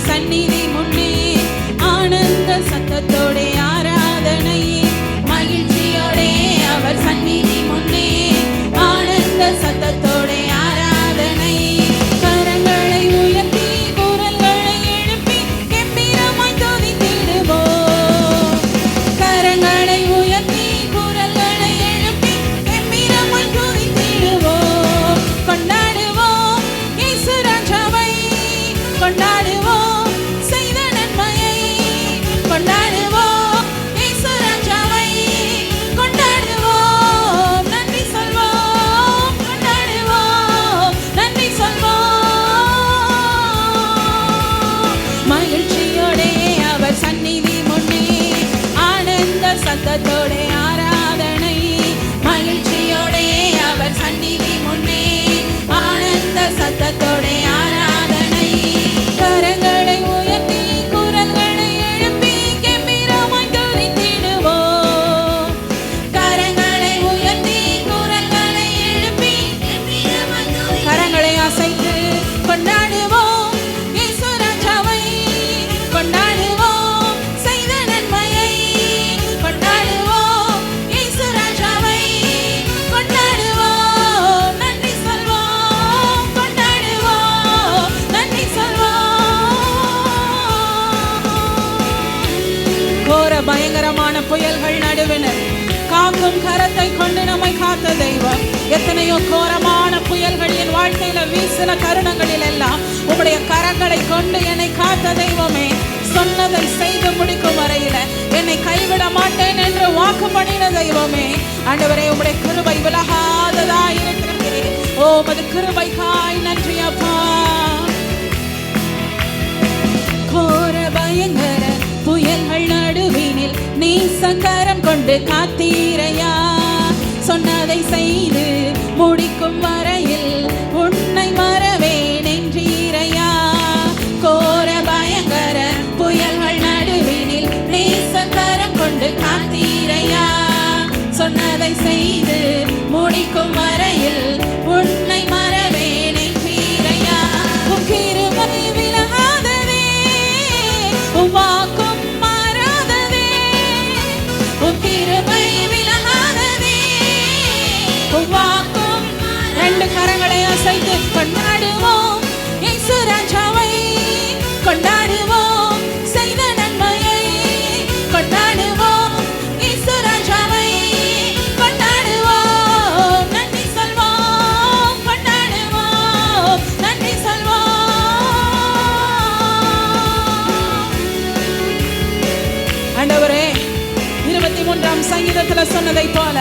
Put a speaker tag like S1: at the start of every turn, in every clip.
S1: சந்நிதி முன்னே ஆனந்த சத்தத்தோட ஆராதனை. மகிழ்ச்சியோடே அவர் சந்நிதி முன்னே ஆனந்த சத்தத்தோட ஆராதனை. கரங்களை உயர்த்தி குரல்களை எழுப்பி கம்பீரமாய் துதித்திடுவோம். கரங்களை உயர்த்தி குரல்களை எழுப்பி கம்பீரமாய் துதித்திடுவோம். கொண்டாடுவோம் இயேசு ராஜாவை, கொண்டாடுவோம் செய்த நன்மையை, கொண்டாடுவோம் இயேசு ராஜாவை, கொண்டாடுவோம் நன்றி சொல்வோம், கொண்டாடுவோம் நன்றி சொல்வோம். மகிழ்ச்சியோடே அவர் சந்நிதி முன்னே ஆனந்த சத்தத்தோட ஆராதனை. மகிழ்ச்சியோடே அவர் சந்நிதி முன்னே ஆனந்த சத்தத்தோட ஆராதனை. கரங்களை உயர்த்தி குரல்களை எழுப்பி கம்பீரமாய் துதித்திடுவோம். கரங்களை உயர்த்தி குரல்களை எழுப்பி கம்பீரமாய் துதித்திடுவோம். கரங்களை அசைத்து கொண்டாடுவோம் இயேசு ராஜாவை, கொண்டாடுவோம் செய்த நன்மையை, கொண்டாடுவோம் இயேசு ராஜாவை, கொண்டாடுவோம் நன்றி சொல்வோம், கொண்டாடுவோம் நன்றி சொல்வோம். கோர பயங்கரமான புயல்கள் நடுவினர் காக்கும் கரத்தை கொண்டு நம்மை காத்த தெய்வம். எத்தனையோ கோரமான புயல்கள் என் வாழ்க்கையில வீசின தருணங்களில் எல்லாம் உம்முடைய கரங்களை கொண்டு என்னை காத்த தெய்வமே. சொன்னதை செய்து முடிக்கும் வரையில என்னை கைவிட மாட்டேன் என்று வாக்கு பண்ணின தெய்வமே. ஆண்டவரே, உம்முடைய கிருபை விலகாததா இருக்கிறது. ஓ உமது கிருபைக்காய் நன்றி அப்பா. கோர பயங்கர புயல்கள் நடுவினில் நீசக்கரம் கொண்டு காத்தீரையா. சொன்னதை செய்து முடிக்கும் வரையில் உன்னை மறவேன் என்றீரையா. கோர பயங்கர புயல்கள் நடுவினில் நீசக்கரம் கொண்டு காத்தீரையா. சொன்னதை செய்து முடிக்கும் வரையில் உன்னை மறவேன் என்றீரையா. உம் கிருபை விலகாததே, உம் வாக்கும் மாறாததே. உம் கிருபை விலகாததே, உம் வாக்கும். ரெண்டு கரங்களை அசைத்து கொண்டாடுவோம் இயேசு ராஜாவை, கொண்டாடுவோம் செய்த நன்மையை, கொண்டாடுவோம் இயேசு ராஜாவை, கொண்டாடுவோம் நன்றி சொல்வோம், கொண்டாடுவோம் நன்றி சொல்வோம். ஆண்டவரே, 23ஆம் சங்கீதத்துல சொன்னதை போல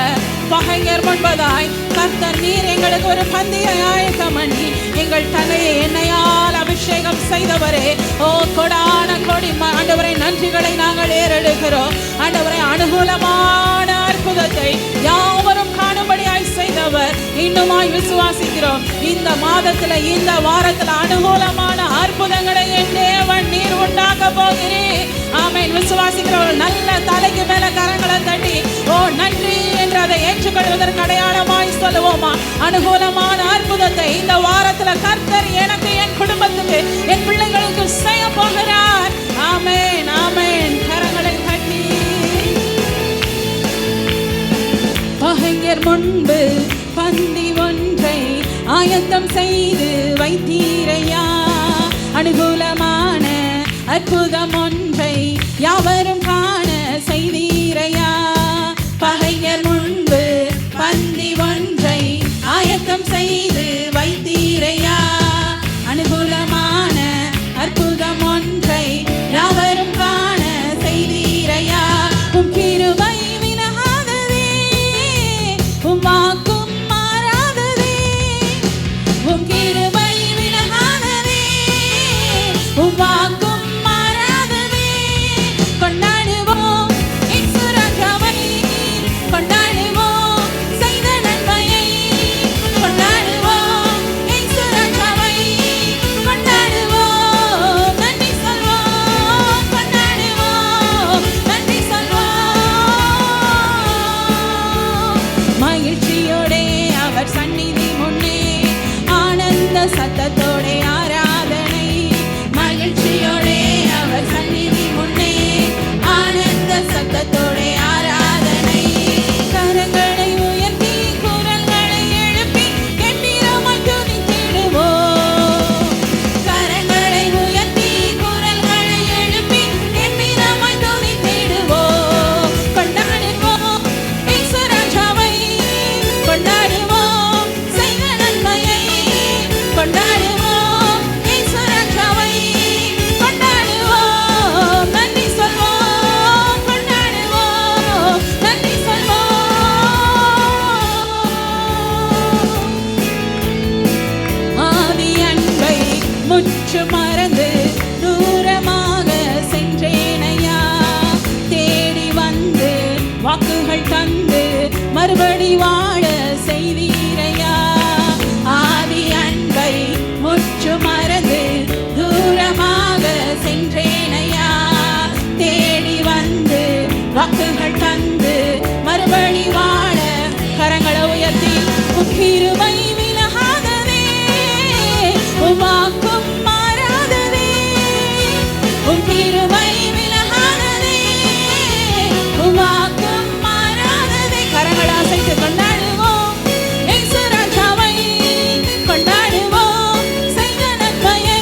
S1: பகைஞர் முன்பதாய் கர்த்தர் நீர் எங்களுக்கு ஒரு பந்தியை ஆயத்தம் பண்ணி எங்கள் தலையை எண்ணெயால் அபிஷேகம் செய்தவரே. ஓ கொடான கொடி ஆண்டவரை நன்றிகளை நாங்கள் ஏறெடுக்கிறோம். ஆண்டவரை, அனுகூலமான அற்புதத்தை யாவரும் காணும்படியாய் செய்தவர் இன்னுமாய் விசுவாசிக்கிறோம். இந்த மாதத்துல இந்த வாரத்துல அனுகூலமான அற்புதங்களை என் தேவன் நீர் உண்டாக்க போகிறேன். ஆமென். விசுவாசிக்கிறவர்கள் நல்ல தலைக்கு மேல கரங்களை தட்டி ஓ நன்றி என்று அதை ஏற்றுக்கொள்வதற்கு அடையாளமாய் சொல்லுவோமா. அனுகூலமான அற்புதத்தை இந்த வாரத்துல கர்த்தர் எனக்கு, என் குடும்பத்துக்கு, என் பிள்ளைகளுக்கு செய்ய போகிறார். ஆமென், ஆமென். கரங்களை தட்டி பகைஞர் முன்பு பந்தி ஒன்றை ஆயத்தம் செய்து வைத்தீரையா. அனுகூலமான அற்புதம் ஒன்றை யாவரும் காண செய்தீரையா. பகைஞர் முன்பு பந்தி ஒன்றை ஆயத்தம் செய்து வைத்தீரையா. அனுகூலமான அற்புதம் ஒன்றை யாவரும் காண செய்தீரையா. உம் கிருபை விலகாததே, உம் வாக்கும் மாறாததே. உம் கிருபை விலகாததே, உம் வாக்கும் மாறாததே. கொண்டாடுவோம் முற்று மறந்து தூரமாக சென்றேனையா. தேடி வந்து வாக்குகள் தந்து மறுபடி வாழ செய்வீரையா. ஆதி அன்பை முற்று மறந்து தூரமாக சென்றேனையா. தேடி வந்து வாக்குகள் தந்து மறுபடி வாழ கரங்களை உயர்த்தி கிருபை விலகாததே உமாக்கும் மாறாததே. கிருபை விலகாததே உமாக்கும் மாறாததே. கரங்களை அசைத்து கொண்டாடுவோம் இயேசு ராஜாவை, கொண்டாடுவோம் செய்த நன்மையை,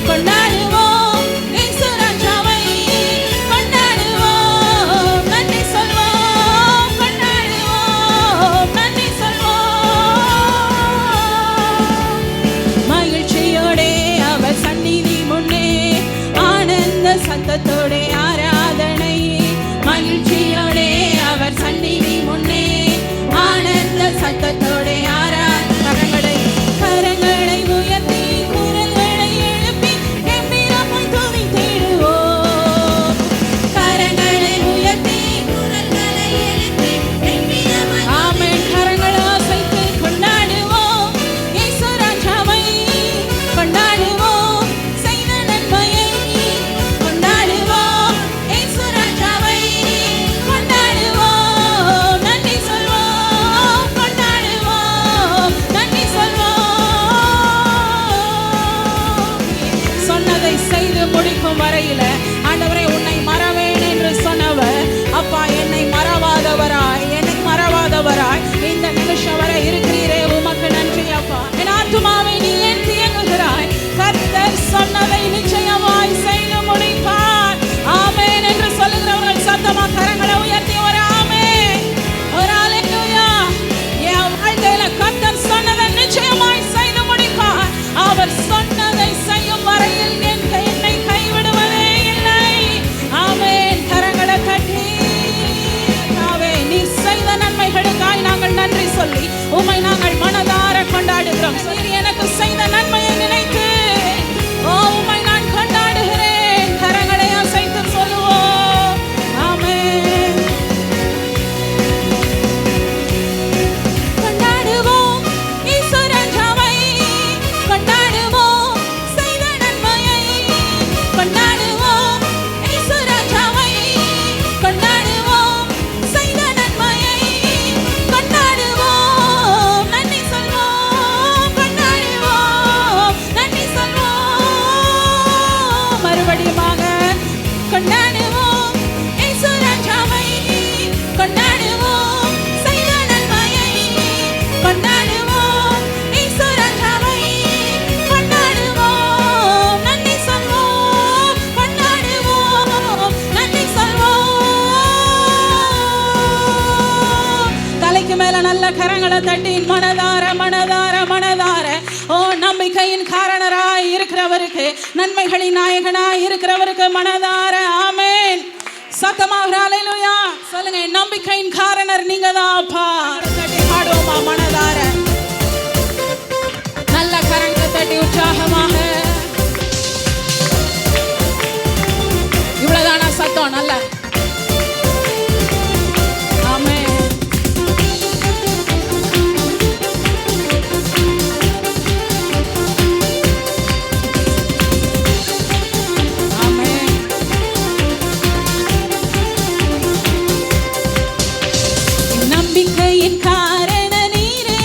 S1: கொண்டாடுவோம் இயேசு ராஜாவை, கொண்டாடுவோம் நன்றி சொல்வோம், கொண்டாடுவோம் நன்றி சொல்வோம். மகிழ்ச்சியோடே அவர் சந்நிதி முன்னே ஆனந்த சத்தத்தோடே ஆராதனை. மகிழ்ச்சியோடே அவர் சந்நிதி முன்னே ஆனந்த சத்தத்தோடே ஆராதனை. கரங்களை உயர்த்தி குரல்களை எழுப்பி கம்பீரமாய் துதித்திடுவோம். கரங்களை உயர்த்தி குரல்களை எழுப்பி கம்பீரமாய் ஆமென். கரங்களை அசைத்து கொண்டாடுவோம் இயேசு ராஜாவை, கொண்டாடுவோம் செய்த நன்மையை, கொண்டாடுவோம் இயேசு ராஜாவை, கொண்டாடுவோம் நன்றி சொல்வோம், கொண்டாடுவோம் நன்றி சொல்வோம். சொன்னதை செய்து முடிக்கும் வரையில ஆண்டவரே உன்னை மறவேன் என்று சொன்னவர் அப்பா என்னை மறவாதவராய், என்னை மறவாதவராய் இந்த நிமிஷம் வரை இருக்கிறீரே, உமக்கு நன்றி அப்பா. என் ஆத்துமாவை நீ ஏன் தியங்குகிறாய்? கர்த்தர் சொன்னதை நிச்சயமாய் செய்து முடிப்பார். ஆமென் என்று சொல்லுகிறவர்கள் சத்தமா கரங்களை உயர்த்தி ஒரு ஆமென், ஒரு அல்லேலூயா. என் வாழ்க்கையில கர்த்தர் சொன்னதை நிச்சயமாய் செய்து முடிப்பார். அவர் சொன்னதை செய்யும் வரையில் என்னை கைவிடுவதே இல்லை. ஆமென். கரங்களை தட்டி நீ செய்த நன்மைகளுக்காய் நாங்கள் நன்றி சொல்லி உம்மை நாங்கள் மனதார கொண்டாடுகிறோம். நீர் எனக்கு செய்த நன்மையை நினைத்து உம்மை நான் கொண்டாடுகிறேன். கரங்களை அசைத்து சொல்லுவோம் ஆமென். கொண்டாடுவோம் இயேசு ராஜாவை, கொண்டாடுவோம் செய்த நன்மையை, கொண்டாடுவோம் இயேசு ராஜாவை, கொண்டாடுவோம் செய்த நன்மையை, கொண்டாடுவோம் நன்றி சொல்வோம், கொண்டாடுவோம் நன்றி சொல்வோம். மறுபடியுமாக கொண்டாடுவோம் இயேசு ராஜாவை, கொண்டாடுவோம் செய்த நன்மையை, கொண்டாடுவோம் இயேசு ராஜாவை, கொண்டாடுவோம் நன்றி சொல்வோம், கொண்டாடுவோம் நன்றி சொல்வோம். தலைக்கு மேல நல்ல கரங்களை தட்டி மனதார மனதார மனதார ஓ நம்பிக்கையின் காரணராய் இருக்கிறவருக்கு, நன்மைகளின் நாயகனாய் இருக்கிறவருக்கு மனதார ஆமென். சத்தமாக அல்லேலூயா சொல்லுங்க. என் நம்பிக்கையின் காரணர் நீங்க தான் அப்பா. தட்டி பாடுவோமா மனதார நல்ல கரங்களை தட்டி உற்சாகமாக. இவ்வளவுதானா சத்தம்? நல்ல ஆமென். ஆமென். நம்பிக்கையின் காரண நீரே,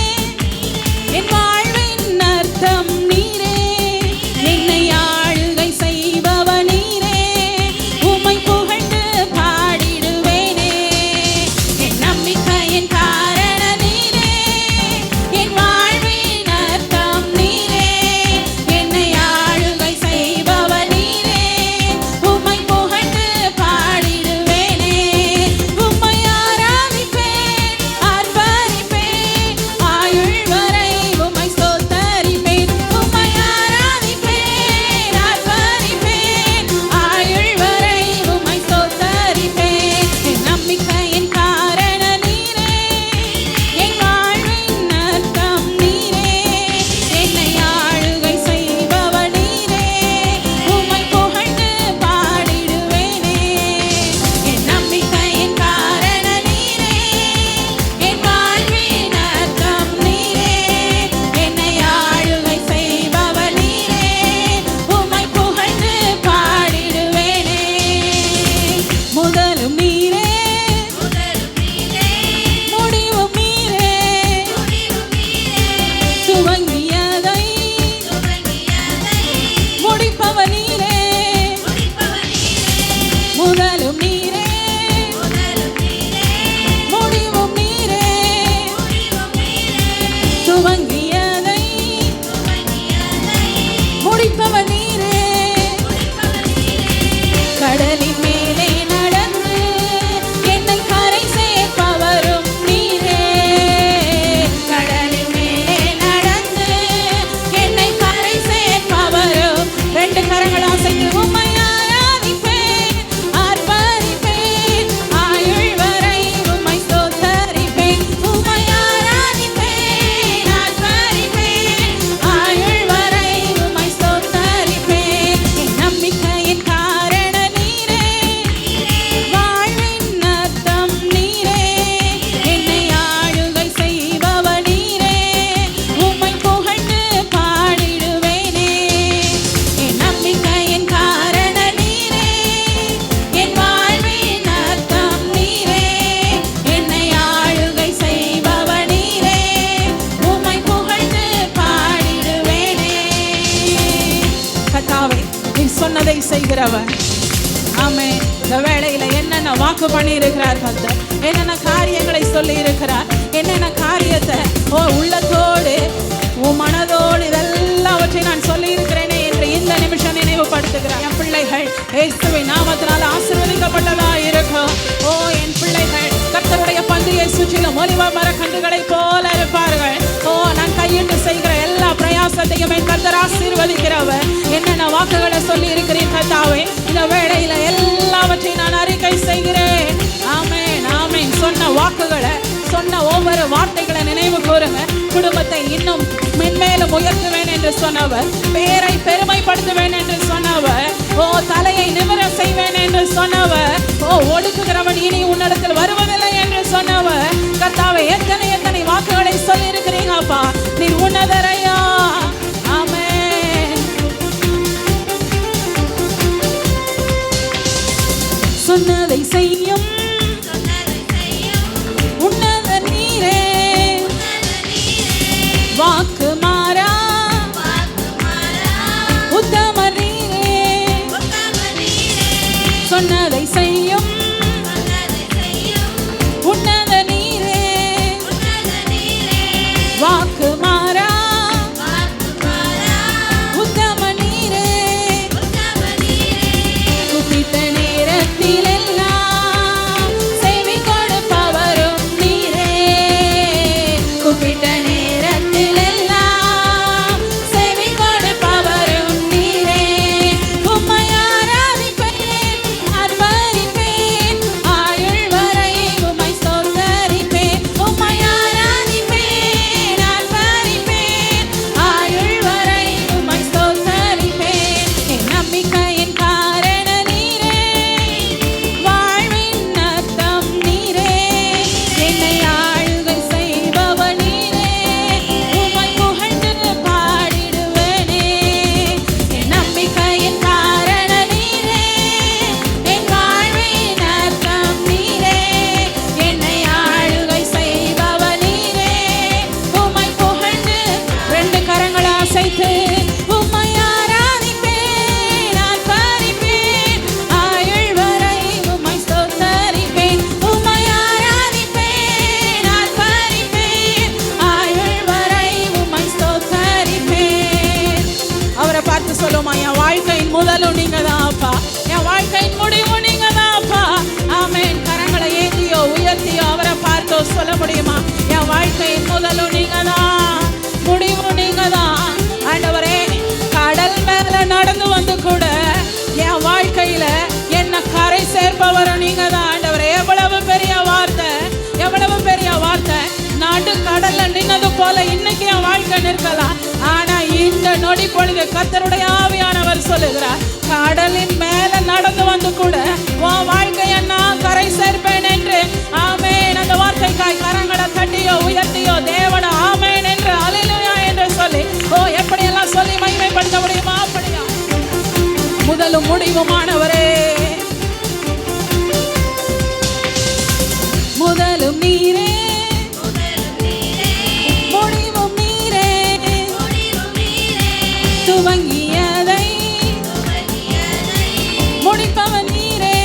S1: கடலின் மேலே நடந்து என்னை கரை சேர்ப்பவரும் நீரே. கடலின் மேலே நடந்து என்னை கரை சேர்ப்பவரும். ரெண்டு கரங்கள் அசைத்து உம்மை ஆராதிப்பேன், ஆர்ப்பரிப்பேன், ஆயுள் வரை உம்மை ஸ்தோத்தரிப்பேன். உம்மை ஆராதிப்பேன், ஆர்ப்பரிப்பேன், ஆயுள் வரை உம்மை ஸ்தோத்தரிப்பேன். என் நம்பிக்கையின் காரண நீரே, வாழ்வின் அர்த்தம் நீரே, என்னை ஆளுகை செய்பவ நீரே, உம்மை புகழ்ந்து பாடிடுவேனே. என் நம்பிக்கையின் காரண நீரே, என் வாழ்வின் அர்த்தம் நீரே, என்னை ஆளுகை செய்பவ நீரே, உம்மை புகழ்ந்து பாடிடுவேனே. கர்த்தாவே, நீ சொன்னதை செய்கிறவர். ஆமென். இந்த வேளையில என்னென்ன வாக்கு பண்ணி இருக்கிறார் கர்த்தர், என்னென்ன காரியங்களை சொல்லி இருக்கிறார், என்னென்ன காரியத்தை உள்ளத்தோடு மனதோடு இதெல்லாவற்றை நான் சொல்லி இருக்கிறேனே என்று இந்த நிமிஷம் நினைவுபடுத்துகிறார். என் பிள்ளைகள் இயேசுவின் நாமத்தினால் ஆசீர்வதிக்கப்பட்டதா இருக்கும். என் பிள்ளைகள் கர்த்தருடைய பந்தியை சுற்றிலும் ஒலிவ மரக்கன்றுகளை போல இருப்பார்கள். நான் கையிட்டு செய்கிற எல்லா பிரயாசத்தையும் என் கர்த்தர் ஆசீர்வதிக்கிறவர். என்னென்ன வாக்குகளை சொல்லி இருக்கிறேன் கர்த்தாவே, இந்த வேளையில எல்லாவற்றையும் நான் அறிக்கை செய்கிறேன். ஆமென், ஆமென். சொன்ன வாக்குகளை, சொன்ன ஒவ்வொரு வார்த்தைகளை நினைவு கூறுங்க. குடும்பத்தை இன்னும் மென்மேலும் உயர்த்துவேன் என்று சொன்னவர், பேரை பெருமைப்படுத்துவேன் என்று சொன்னவர், தலையை நிமிர செய்வேன் என்று சொன்னவர், ஒடுக்குகிறவன் இனி உன்னிடத்தில் வருவதில்லை என்று சொன்னவர். கர்த்தாவே, எத்தனை எத்தனை வாக்குகளை சொல்லி இருக்கிறீங்க அப்பா. நீ உன்னதரையா. ஆமென். சொன்னதை செய்யும் உன்னத நீரே, வாக்கு மாறா உத்தம நீரே. சொன்னதை செய்யும் உன்னத நீரே, வாக்கு மாறா உத்தம நீரே. கூப்பிட்ட நேரத்தில் எல்லாம் செவி கொடுப்பவரும் நீரே. கூப்பிட்ட நேரத்தில் எல்லாம் செவி கொடுப்பவரும் நீரே. உம்மை ஆராதிப்பேன், ஆர்ப்பரிப்பேன், ஆயுள் வரை உம்மை ஸ்தோத்தரிப்பேன். உம்மை ஆராதிப்பேன், ஆர்ப்பரிப்பேன், ஆயுள் வரை உம்மை ஸ்தோத்தரிப்பேன். என் நம்பிக்கையின் காரண நீரே, வாழ்வின் அர்த்தம் நீரே, என்னை ஆளுகை செய்பவ நீரே, உம்மை புகழ்ந்து பாடிடுவேனே. என் நம்பிக்கையின் காரண நீரே, என் வாழ்வின் அர்த்தம் நீரே, என்னை ஆளுகை செய்பவ நீரே, உம்மை புகழ்ந்து. ரெண்டு கரங்களை அசைத்து உம்மை ஆராதிப்பேன், ஆர்ப்பரிப்பேன், ஆயுள் வரை உம்மை ஸ்தோத்தரிப்பேன். உம்மை ஆராதிப்பேன், ஆர்ப்பரிப்பேன், ஆயுள் வரை உம்மை ஸ்தோத்தரிப்பேன். அவரை பார்த்து சொல்லுமா, என் வாழ்க்கையின் முதலும் நீங்க தான் அப்பா, என் வாழ்க்கையின் முடிவும் நீங்க தான் அப்பா. ஆமென். கரங்களை ஏந்தியோ உயர்த்தியோ அவரை பார்த்தோ சொல்ல முடியுமா? என் வாழ்க்கையின் முதலும் நீங்க தான், முடிவும் நீங்க தான். ஆண்டவரே, கடல் மேல நடந்து வந்து கூட என் வாழ்க்கையில என்ன கரை சேர்ப்பவரும் நீங்க தான் ஆண்டவரே. எவ்வளவு பெரிய வார்த்தை, எவ்வளவு பெரிய வார்த்தை. நடு கடல்ல நின்னது போல இன்னைக்கு என் வாழ்க்கை நிற்கலாம். ஆனா இந்த நொடி பொழுது கர்த்தருடைய ஆவியானவர் சொல்லுகிறார், கடலின் மேல நடந்து வந்து கூட உன் வாழ்க்கையை நான் கரை சேர்ப்பேன் என்று. ஆமென். அந்த வார்த்தைக்காய் கரங்களை தட்டியோ உயர்த்தியோ தேவன ஆமென் என்று அல்லேலூயா என்று சொல்லி எப்படியெல்லாம் சொல்லி மகிமைப்படுத்த முடியுமா? அப்படியா? முதலும் முடிவுமானவரே, முதலும் நீரே, முடிவும் நீரே, துவங்கியதை முடிப்பவன் நீரே.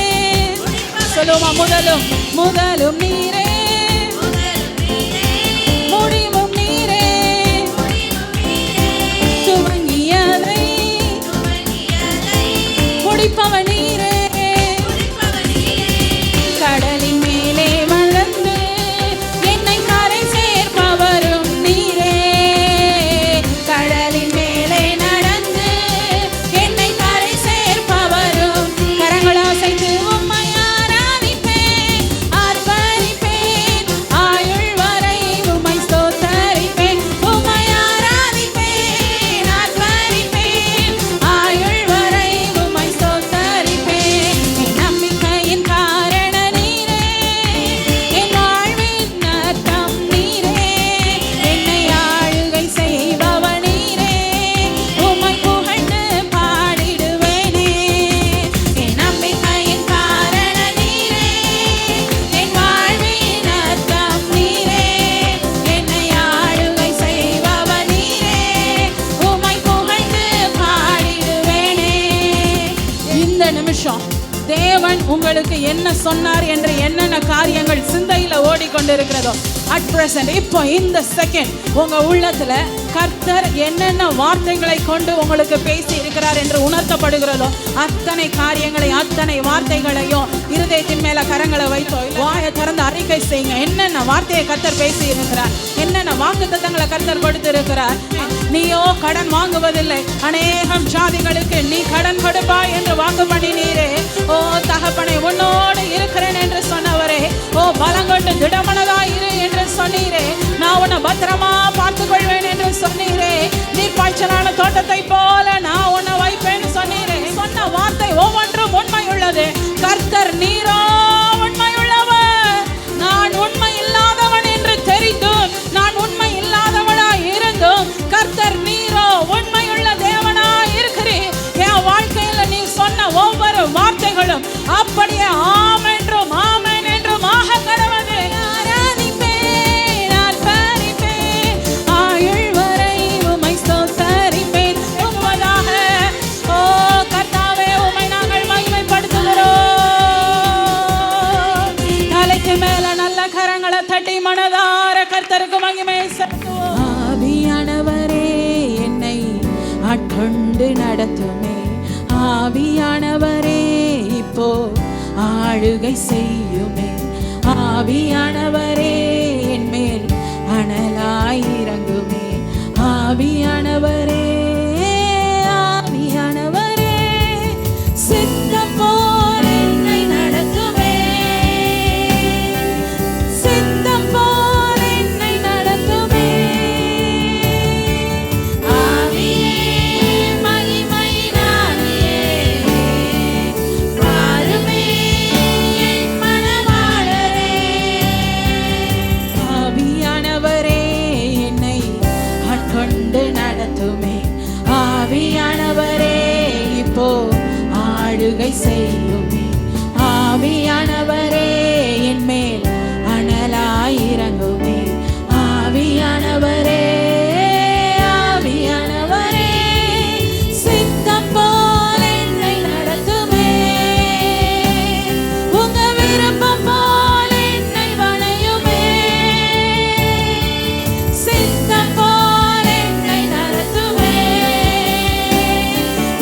S1: சொல்லுமா, முதலும் முதலும் நீரே, முடிவும் நீரே, துவங்கியதை முடிப்பவன் நீரே. தேவன் உங்களுக்கு என்ன சொன்னார் என்று என்னென்ன காரியங்கள் சிந்தையில ஓடிக்கொண்டிருக்கிறதோ at present இப்போ இந்த செகண்ட் உங்க உள்ளத்துல கர்த்தர் என்னென்ன வார்த்தைகளை கொண்டு உங்களுக்கு பேசி இருக்கிறார் என்று உணர்த்தப்படுகிறதோ அத்தனை காரியங்களை அத்தனை வார்த்தைகளையும் இருதயத்தின் மேல கரங்களை வைத்தோ வாயை திறந்து அறிக்கை செய்யுங்க. என்னென்ன வார்த்தையை கர்த்தர் பேசி இருக்கிறார், என்னென்ன வாக்குத்தத்தங்களை கர்த்தர் கொடுத்திருக்கிறார். நீயோ கடன் வாங்குவதில்லை, அநேகம் ஜாதிகளுக்கு நீ கடன் கொடுப்பாய் என்று வாக்கு பண்ணினீரே. ஓ தகப்பனை உன்னோடு இருக்கிறேன் என்று சொன்னவரே, ஓ பலங்கொண்டு திடமனதாய் இரு என்று சொன்னீரே. நான் உன்னை பத்திரமா பார்த்துக் கொள்வேன் என்று சொன்னீரே. நீர் பாய்ச்சலான தோட்டத்தை போல நான் உன்னை வைப்பேன் சொன்னீரே. சொன்ன வார்த்தை ஒவ்வொன்றும் உண்மை உள்ளது. கர்த்தர் நீரோ உண்மை உள்ளவர். நான் உண்மை இல்லாதவன் என்று தெரிந்தும், நான் உண்மை இல்லாதவனாய் இருந்தும், கர்த்தர் நீரோ உண்மையுள்ள தேவனாய் இருக்கிறீர். என் வாழ்க்கையில நீ சொன்ன ஒவ்வொரு வார்த்தைகளும் அப்படியே ஆம் என்றும் ஆமென் என்றும் ஆக கடவுது. தட்டி மனதார கர்த்தருக்கு மகிமை செலுத்துவோம். ஆவியானவரே என்னை ஆட்கொண்டு நடத்துமே. ஆவியானவரே இப்போ ஆளுகை செய்யுமே. ஆவியானவரே என் மேல் அனலாய் இறங்குமே. ஆவியானவரே ஆவியானவரே சித்தம் போல் என்னை நடத்துமே. ஆவியானவரே இப்போ ஆளுகை செய்யுமே. ஆவியானவரே என் மேல் அனலாய் இறங்குமே. ஆவியானவரே ஆவியானவரே சித்தம் போல் என்னை நடத்துமே. உங்க விருப்பம் போல் என்னை வணையுமே. சித்தம் போல் என்னை நடத்துமே.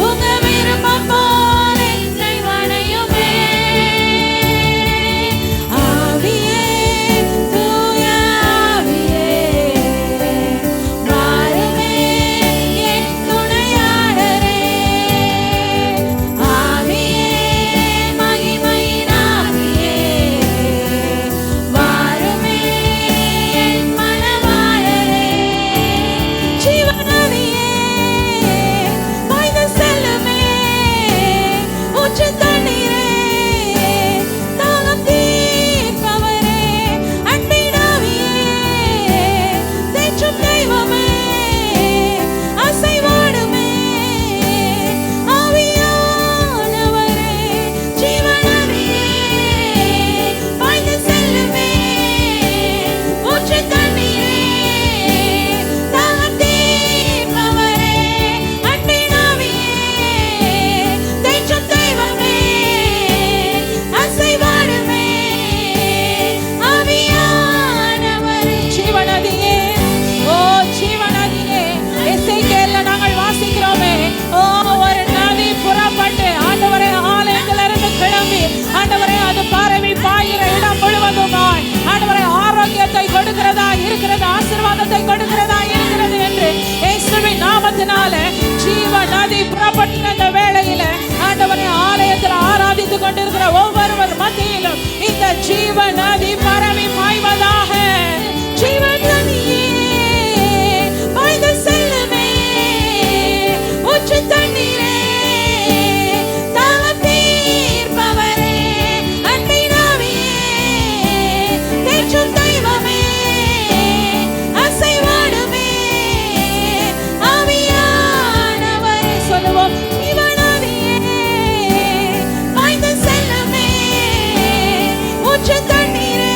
S1: உங்க விருப்பம் போல் என்னை வணையுமே. ஆவியே தூய ஆவியே வாருமே என் துணையாளரே. ஆவியே மகிமையின் ஆவியே வாருமே என் மனவாளரே. ஜீவனாவியே பாய்ந்து செல்லுமே. ஊற்று தண்ணீரே தாகம் தீர்ப்பவரே. அன்பினாவியே தேற்றும் தெய்வமே அசைவாடுமே. ஆவியானவரே ஜீவனாவியே பாய்ந்து செல்லுமே. ஊற்று தண்ணீரே தாகம் தீர்ப்பவரே. அன்பினாவியே தேற்றும் தெய்வமே அசைவாடுமே. ஆவியானவரே ஜீவநதியே, ஓ ஜீவநதியே. எசேக்கியேல்ல நாங்கள் வாசிக்கிறோமே, ஓ ஒரு நதி புறப்பட்டு ஆண்டவரே ஆலயத்திலிருந்து கிளம்பி ஆண்டவரே அது பரவி பாயிற இடம் முழுவதுமாய் ஆண்டவரே ஆரோக்கியத்தை கொடுக்கிறதா இருக்கிறது, ஆசீர்வாதத்தை கொடுக்கிறதா இருக்கிறது என்று இயேசுவின் நாமத்தினால ஜீவ நதி புறப்பட்ட இந்த வேளையில ஆண்டவரே ஆலயத்தில் ஆராதித்துக் கொண்டிருக்கிற ஒவ்வொருவர் மத்தியிலும் இந்த ஜீவ நதி பரவி பாய்வதாக. ஜீவ நதியே பாய்ந்து செல்லுமே. ஊற்று தண்ணீரே தாகம் தீர்ப்பவரே. அன்பினாவியே தேற்றும் தெய்வமே அசைவாடுமே. ஆவியானவரே சொல்லுவோம். ஜீவநதியே பாய்ந்து செல்லுமே. ஊற்று தண்ணீரே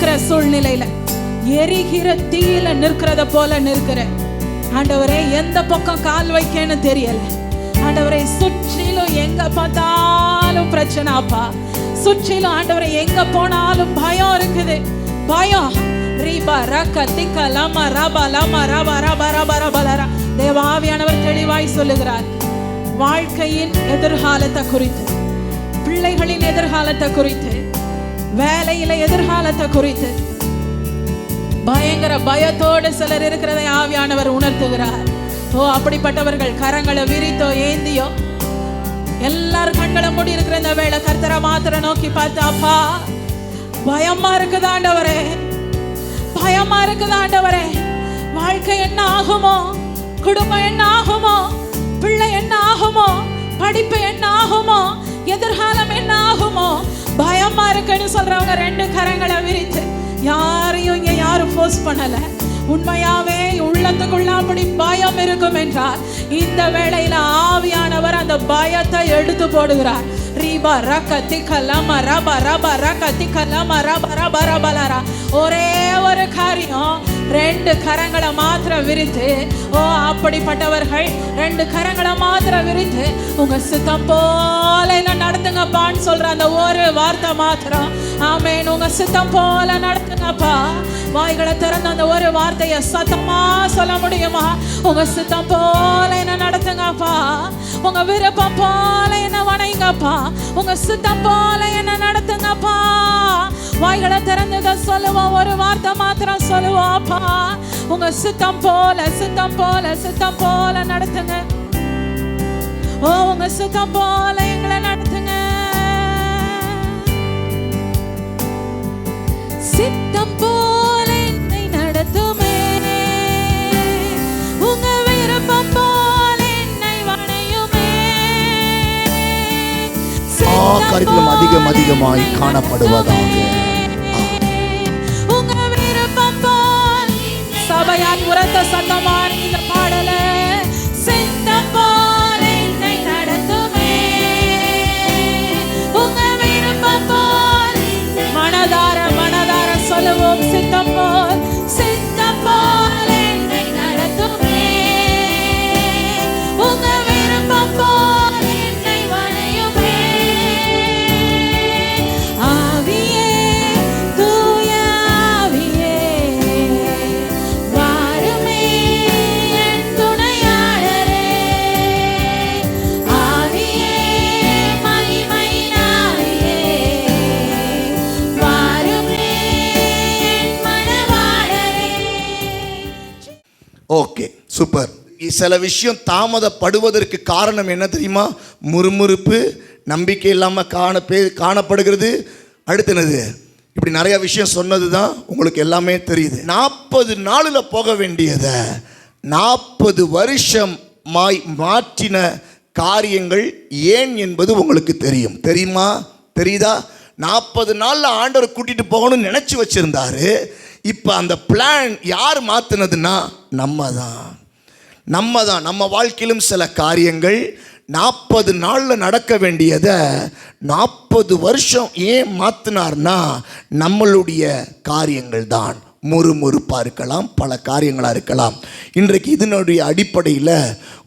S1: இருக்கிற சூழ்நிலையில எரிகிற தீயில நிற்கிறத போல நிற்கிறேன் ஆண்டவரே. எந்த பக்கம் கால் வைக்கன்னு தெரியல ஆண்டவரே. சுற்றிலும் எங்க பார்த்தாலும் பிரச்சனை அப்பா. சுற்றிலும் ஆண்டவரே எங்க போனாலும் பயம் இருக்குது, பயம். தேவாவியானவர் தெளிவாய் சொல்லுகிறார், வாழ்க்கையின் எதிர்காலத்தை குறித்து, பிள்ளைகளின் எதிர்காலத்தை குறித்து, வேலையில எதிர்காலத்தை குறித்து பயங்கர பயத்தோடு சிலர் இருக்கிறதை ஆவியானவர் உணர்த்துகிறார். ஓ, அப்படிப்பட்டவர்கள் கரங்களை விரித்தோ ஏந்தியோ எல்லாரும் கண்களை மூடி இருக்கிற இந்த வேளை கர்த்தரை மாத்திர நோக்கி பார்த்து, அப்பா பயமா இருக்குது ஆண்டவரே, பயமா இருக்குது ஆண்டவரே. வாழ்க்கை என்ன ஆகுமோ, குடும்பம் என்ன ஆகுமோ, பிள்ளை என்ன ஆகுமோ, படிப்பு என்ன ஆகுமோ, எதிர்காலம் என்ன ஆகுமோ, பயமா இருக்குன்னு சொல்றவங்க ரெண்டு கரங்களை விரித்து, யாரையும் இங்க யாரும் ஃபோர்ஸ் பண்ணல, உண்மையாவே உள்ளத்துக்குள்ள அப்படி பயம் இருக்கும் என்றால் இந்த வேளையில ஆவியானவர் அந்த பயத்தை எடுத்து போடுகிறார். ஒரே ஒரு காரியம், ரெண்டு கரங்களை மாத்திர விரித்து, ஓ அப்படிப்பட்டவர்கள் ரெண்டு கரங்களை மாத்திர விரித்து உங்க சித்தம் போல நடத்துங்கப்பான்னு சொல்ற அந்த ஒரு வார்த்தை மாத்திரம். ஆமென். உங்க சித்தம் போல நடத்துங்கப்பா. வாய்களை திறந்து அந்த ஒரு வார்த்தையை சத்தமா சொல்ல முடியுமா? உங்க சித்தம் போல என்ன நடத்துங்கப்பா, உங்க விருப்பம் போல என்ன வணங்கப்பா, உங்க சித்தம் போல என்ன நடத்துங்கப்பா. வாய்களை திறந்து சொல்லுவோம், ஒரு வார்த்தை மாத்திரம் சொல்லுவோம், அப்பா உங்க சித்தம் போல, சித்தம் போல, சித்தம் போல நடத்துங்க. ஓ, உங்க சித்தம் போல எங்களை நடத்துங்க. சித்தம் போல என்னை நடத்துமே, உங்க விருப்பம் போல என்னை வணையுமே.
S2: காரியத்திலும் அதிகமாய் காணப்படுவதாக.
S1: உங்க விருப்பம் போல் சபையார் உரத்த சத்தமான இந்த பாடல, சித்தம் போல என்னை நடத்துமே, உங்க விருப்பம் போல். மனதார சொல்லுவோம், சித்தம் போல், சித்தம் போல் என்னை நடத்துமே, உங்க விருப்பம் போல் என்னை வணையுமே. ஆவியே, தூய ஆவியே, வாருமே என் துணையாளரே. ஆவியே, மகிமை ஆவியே, வாருமே என் மனவாளரே.
S2: Okay, super. சில விஷயம் தாமதப்படுவதற்கு காரணம் என்ன தெரியுமா? முறுமுறுப்பு, நம்பிக்கை இல்லாமல் காணப்படுகிறது. அடுத்தது இப்படி நிறைய விஷயம் சொன்னது தான் உங்களுக்கு எல்லாமே தெரியுது. 40 நாளில் போக வேண்டியதை 40 வருஷமாய் மாற்றின காரியங்கள் ஏன் என்பது உங்களுக்கு தெரியுமா? தெரியுதா? 40 நாளில் ஆண்டவர் கூட்டிட்டு போகணும்னு நினைச்சு வச்சிருந்தாரு. இப்போ அந்த பிளான் யார் மாற்றினதுன்னா நம்ம தான். நம்ம வாழ்க்கையிலும் சில காரியங்கள் 40 நாளில் நடக்க வேண்டியதை 40 வருஷம் ஏன் மாற்றினார்னா நம்மளுடைய காரியங்கள் தான். முறுமுறுப்பாக இருக்கலாம், பல காரியங்களாக இருக்கலாம். இன்றைக்கு இதனுடைய அடிப்படையில்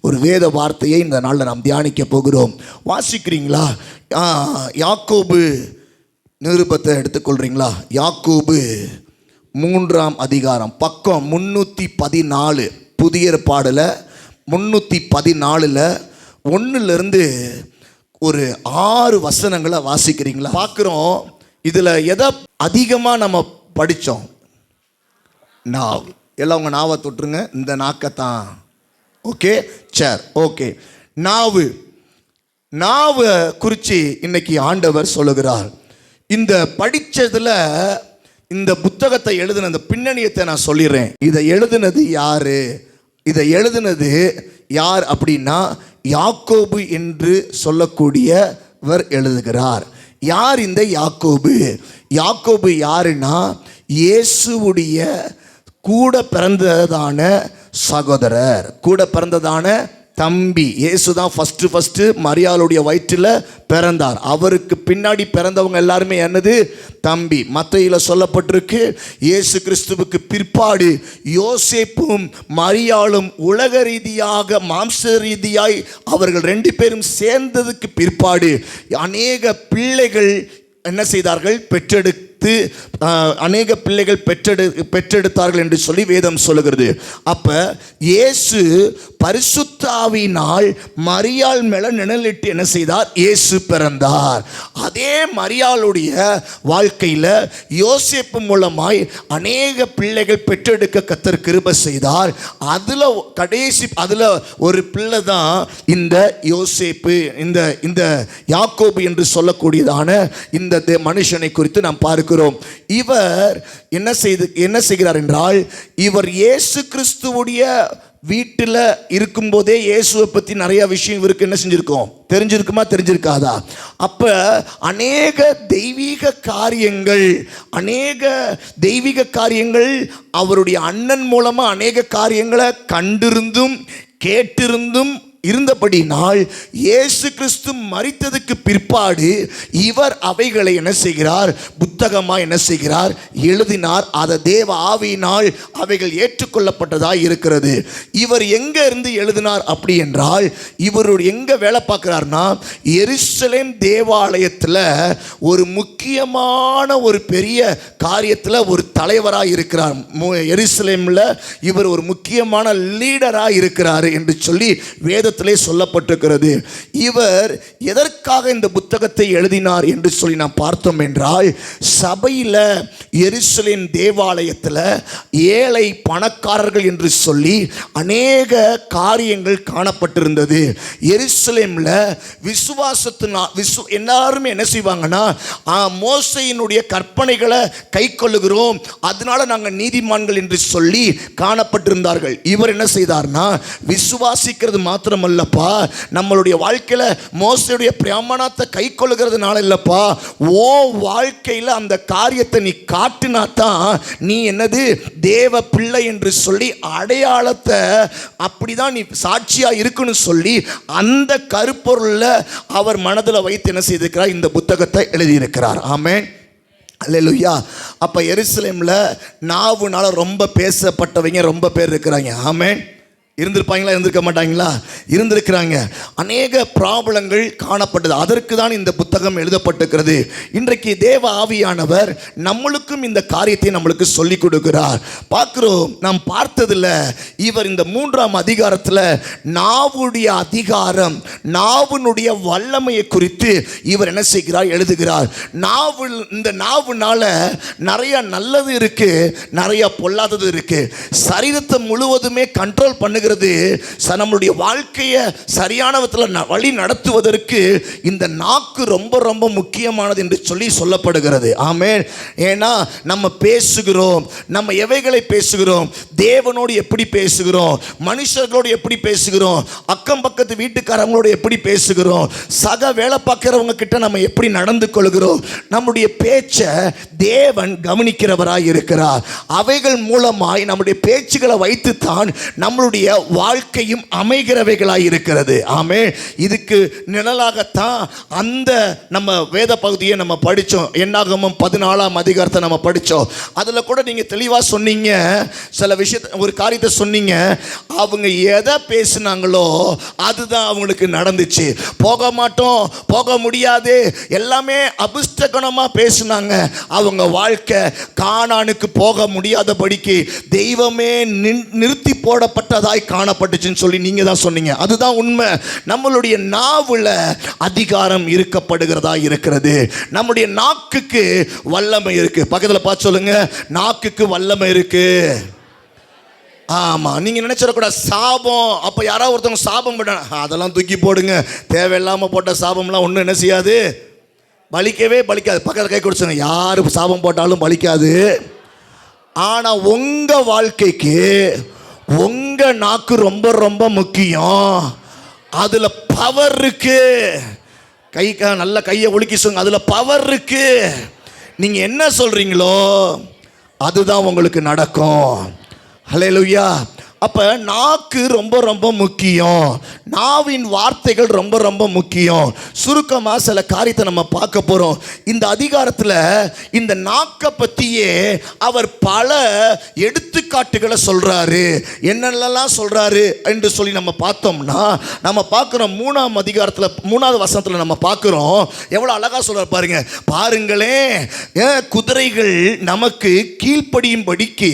S2: ஒரு வேத வார்த்தையை இந்த நாளில் நாம் தியானிக்க போகிறோம். வாசிக்கிறீங்களா? யாக்கோபு நிருபத்தை எடுத்துக்கொள்கிறீங்களா? யாக்கோபு 3ஆம் அதிகாரம், பக்கம் 314, புதிய ஏற்பாடில் 314 1லிருந்து ஒரு 6 வசனங்களை வாசிக்கிறீங்களா? பார்க்குறோம். இதில் எதை அதிகமாக நம்ம படித்தோம்? நாவ். எல்லாம் உங்கள் நாவை தொட்டுருங்க. இந்த நாக்கைத்தான். ஓகே, சரி, ஓகே. நாவை குறித்து இன்னைக்கு ஆண்டவர் சொல்லுகிறார். இந்த படித்ததில் இந்த புத்தகத்தை எழுதின அந்த பின்னணியத்தை நான் சொல்லிடுறேன். இதை எழுதினது யார் அப்படின்னா யாக்கோபு என்று சொல்லக்கூடியவர் எழுதுகிறார். யார் இந்த யாக்கோபு? யாக்கோபு யாருன்னா இயேசுவுடைய கூட பிறந்ததான சகோதரர், கூட பிறந்ததான தம்பி. இயேசு தான் ஃபர்ஸ்ட் மரியாளுடைய வயிற்றில் பிறந்தார். அவருக்கு பின்னாடி பிறந்தவங்க எல்லாருமே என்னது? தம்பி. மத்தேயுல சொல்லப்பட்டிருக்கு, இயேசு கிறிஸ்துவுக்கு பிற்பாடு யோசேப்பும் மரியாளும் உலக ரீதியாக மாம்ச ரீதியாய் அவர்கள் 2 பேரும் சேர்ந்ததுக்கு பிற்பாடு அநேக பிள்ளைகள் என்ன செய்தார்கள்? அநேக பிள்ளைகள் பெற்றெடுத்தார்கள் என்று சொல்லி வேதம் சொல்லுகிறது. அப்ப இயேசு பரிசுத்த ஆவியினால் மரியாள் மேல நிழலிட்டு என்ன செய்தார்? இயேசு பிறந்தார். அதே மரியாளுடைய வாழ்க்கையில யோசேப்பு மூலமாய் அநேக பிள்ளைகள் பெற்றெடுக்க கர்த்தர் கிருபை செய்தார். அதுல ஒரு பிள்ளை தான் இந்த யோசேப்பு, இந்த யாக்கோபு என்று சொல்லக்கூடியதான இந்த மனுஷனை குறித்து நாம் பார்க்கிறோம். இவர் என்ன செய்கிறார் என்றால், இவர் இயேசு கிறிஸ்துவுடைய வீட்டில் இருக்கும்போதே இயேசுவை பற்றி நிறைய விஷயம் இவருக்கு என்ன செஞ்சிருக்கோம்? தெரிஞ்சிருக்காதா? அப்ப அநேக தெய்வீக காரியங்கள் அவருடைய அண்ணன் மூலமா அநேக காரியங்களை கண்டிருந்தும் கேட்டிருந்தும் இருந்தபடினால் இயேசு கிறிஸ்து மரித்ததுக்கு பிற்பாடு இவர் அவைகளை என்ன செய்கிறார்? புத்தகமாக என்ன செய்கிறார்? எழுதினார். அதை தேவ ஆவியினால் அவைகள் ஏற்றுக்கொள்ளப்பட்டதாக இருக்கிறது. இவர் எங்க இருந்து எழுதினார் அப்படி என்றால், இவர் எங்க வேலை பார்க்கிறார்னா, எருசலேம் தேவாலயத்தில் ஒரு முக்கியமான ஒரு பெரிய காரியத்தில் ஒரு தலைவராக இருக்கிறார். எருசலேமில் இவர் ஒரு முக்கியமான லீடராக இருக்கிறார் என்று சொல்லி வேத சொல்லப்பட்டிருக்கிறது. இவர் எதற்காக இந்த புத்தகத்தை எழுதினார் என்று சொல்லி நாம் பார்த்தோம் என்றால், சபையில் எருசலேம் தேவாலயத்தில் ஏழை பணக்காரர்கள் என்று சொல்லி அநேக காரியங்கள் காணப்பட்டிருந்தது. எருசலேமில் எல்லாருமே என்ன செய்வாங்கன்னா, மோசையினுடைய கற்பனைகளை கை கொள்ளுகிறோம், அதனால நாங்கள் நீதிமான்கள் என்று சொல்லி காணப்பட்டிருந்தார்கள். இவர் என்ன செய்தார்னா, விசுவாசிக்கிறது மாத்திரம் அல்லப்பா, நம்மளுடைய வாழ்க்கையில மோசையுடைய பிரமாணத்தை கை கொள்ளுகிறதுனால இல்லப்பா, ஓ வாழ்க்கையில அந்த காரியத்தை நீ காட்டினா தான் நீ என்னது? தேவ பிள்ளை என்று சொல்லி அடையாளத்தை அப்படிதான் நீ சாட்சியா இருக்குன்னு சொல்லி அந்த கருப்பொருள்ல அவர் மனதில் வைத்து என்ன செய்திருக்கிறார்? இந்த புத்தகத்தை எழுதியிருக்கிறார். ஆமென், அல்லேலூயா. அப்ப எருசலேம்ல நாவுனால ரொம்ப பேசப்பட்டவங்க ரொம்ப பேர் இருக்கிறாங்க. ஆமென். இருந்திருப்பாங்களா? இருந்திருக்க மாட்டாங்களா? இருந்திருக்கிறாங்க. அநேக ப்ராப்ளங்கள் காணப்பட்டது. அதற்கு தான் இந்த புத்தகம் எழுதப்பட்டிருக்கிறது. இன்றைக்கு தேவ ஆவியானவர் நம்மளுக்கும் இந்த காரியத்தை நம்மளுக்கு சொல்லிக் கொடுக்கிறார். பார்க்கிறோம், நாம் பார்த்ததில்ல. இவர் இந்த 3ஆம் அதிகாரத்தில் நாவுடைய அதிகாரம், நாவுனுடைய வல்லமையை குறித்து இவர் என்ன செய்கிறார்? எழுதுகிறார். இந்த நாவுனால நிறைய நல்லது இருக்கு, நிறைய பொல்லாதது இருக்கு. சரீரத்தை முழுவதுமே கண்ட்ரோல் பண்ணு நம்முடைய வாழ்க்கையை சரியான விதத்தில் வழி நடத்துவதற்கு இந்த நாக்கு ரொம்ப ரொம்ப முக்கியமானது என்று சொல்லி சொல்லப்படுகிறது. ஆமென். ஏன்னா நம்ம பேசுகிறோம், நம்ம எவைகளை பேசுகிறோம், தேவனோடு எப்படி பேசுகிறோம், மனுஷர்களோடு எப்படி பேசுகிறோம், அக்கம் பக்கத்து வீட்டுக்காரங்களோடு எப்படி பேசுகிறோம், சக வேலை பார்க்கிறவங்க கிட்ட நம்ம எப்படி நடந்து கொள்கிறோம், நம்முடைய பேச்சை தேவன் கவனிக்கிறவராய் இருக்கிறார். அவைகள் மூலமாய் நம்முடைய பேச்சுகளை வைத்துத்தான் நம்மளுடைய வாழ்க்கையும் அமைகிறவைகளாய் இருக்கிறது. ஆமென். இதுக்கு நிழலாகத்தான் அந்த நம்ம வேத பகுதியை நம்ம படித்தோம். என்னாகமம் 14ஆம் அதிகாரத்தை நம்ம படித்தோம். அதில் கூட நீங்கள் தெளிவாக சொன்னீங்க, சில விஷயத்தை, ஒரு காரியத்தை சொன்னீங்க. அவங்க எதை பேசினாங்களோ அதுதான் அவங்களுக்கு நடந்துச்சு. போக மாட்டோம், போக முடியாது, எல்லாமே அபிஷ்டகணமாக பேசினாங்க. அவங்க வாழ்க்கை கானானுக்கு போக முடியாதபடிக்கு தெய்வமே நிறுத்தி போடப்பட்டதாய் காணப்பட்டுச்சுன்னு சொல்லி நீங்க தான் சொன்னீங்க. அதுதான் உண்மை. நம்மளுடைய நாவுல அதிகாரம் இருக்கப்படுகிறதா இருக்கிறது. நம்முடைய நாக்குக்கு வல்லமை இருக்கு. பக்கத்துல பார்த்து சொல்லுங்க, நாக்குக்கு வல்லமை இருக்கு. ஆமா, நீங்க நினைச்சிடக்கூடாது சாபம். அப்ப யாராவது ஒருத்தவங்க சாபம் பண்ண, அதெல்லாம் தூக்கி போடுங்க. தேவையில்லாம போட்ட சாபம்லாம் ஒன்றும் என்ன செய்யாது, பலிக்கவே பலிக்காது. பக்கத்தில் கை கொடுத்துங்க, யாரு சாபம் போட்டாலும் பலிக்காது. ஆனா உங்க வாழ்க்கைக்கு உங்க நாக்கு ரொம்ப ரொம்ப முக்கியம். அதுல பவர் இருக்கு. நல்ல கையை ஒழுக்கி சொல்லுங்க, அதுல பவர் இருக்கு. நீங்க என்ன சொல்றீங்களோ அதுதான் உங்களுக்கு நடக்கும். ஹல்லேலூயா. அப்ப நாக்கு ரொம்ப ரொம்ப முக்கியம். நாவின் வார்த்தைகள் ரொம்ப ரொம்ப முக்கியம். சுருக்கமா சில காரியத்தை நம்ம பார்க்க போறோம். இந்த அதிகாரத்தில் இந்த நாக்கை பற்றியே அவர் பல எடுத்துக்காட்டுகளை சொல்றாரு. என்னென்னலாம் சொல்றாரு என்று சொல்லி நம்ம பார்த்தோம்னா, நம்ம பார்க்கிறோம் 3ஆம் அதிகாரத்தில் 3வது வசனத்தில் நம்ம பார்க்கிறோம். எவ்வளவு அழகா சொல்றாரு பாருங்க. பாருங்களேன், குதிரைகள் நமக்கு கீழ்ப்படியும்படிக்கு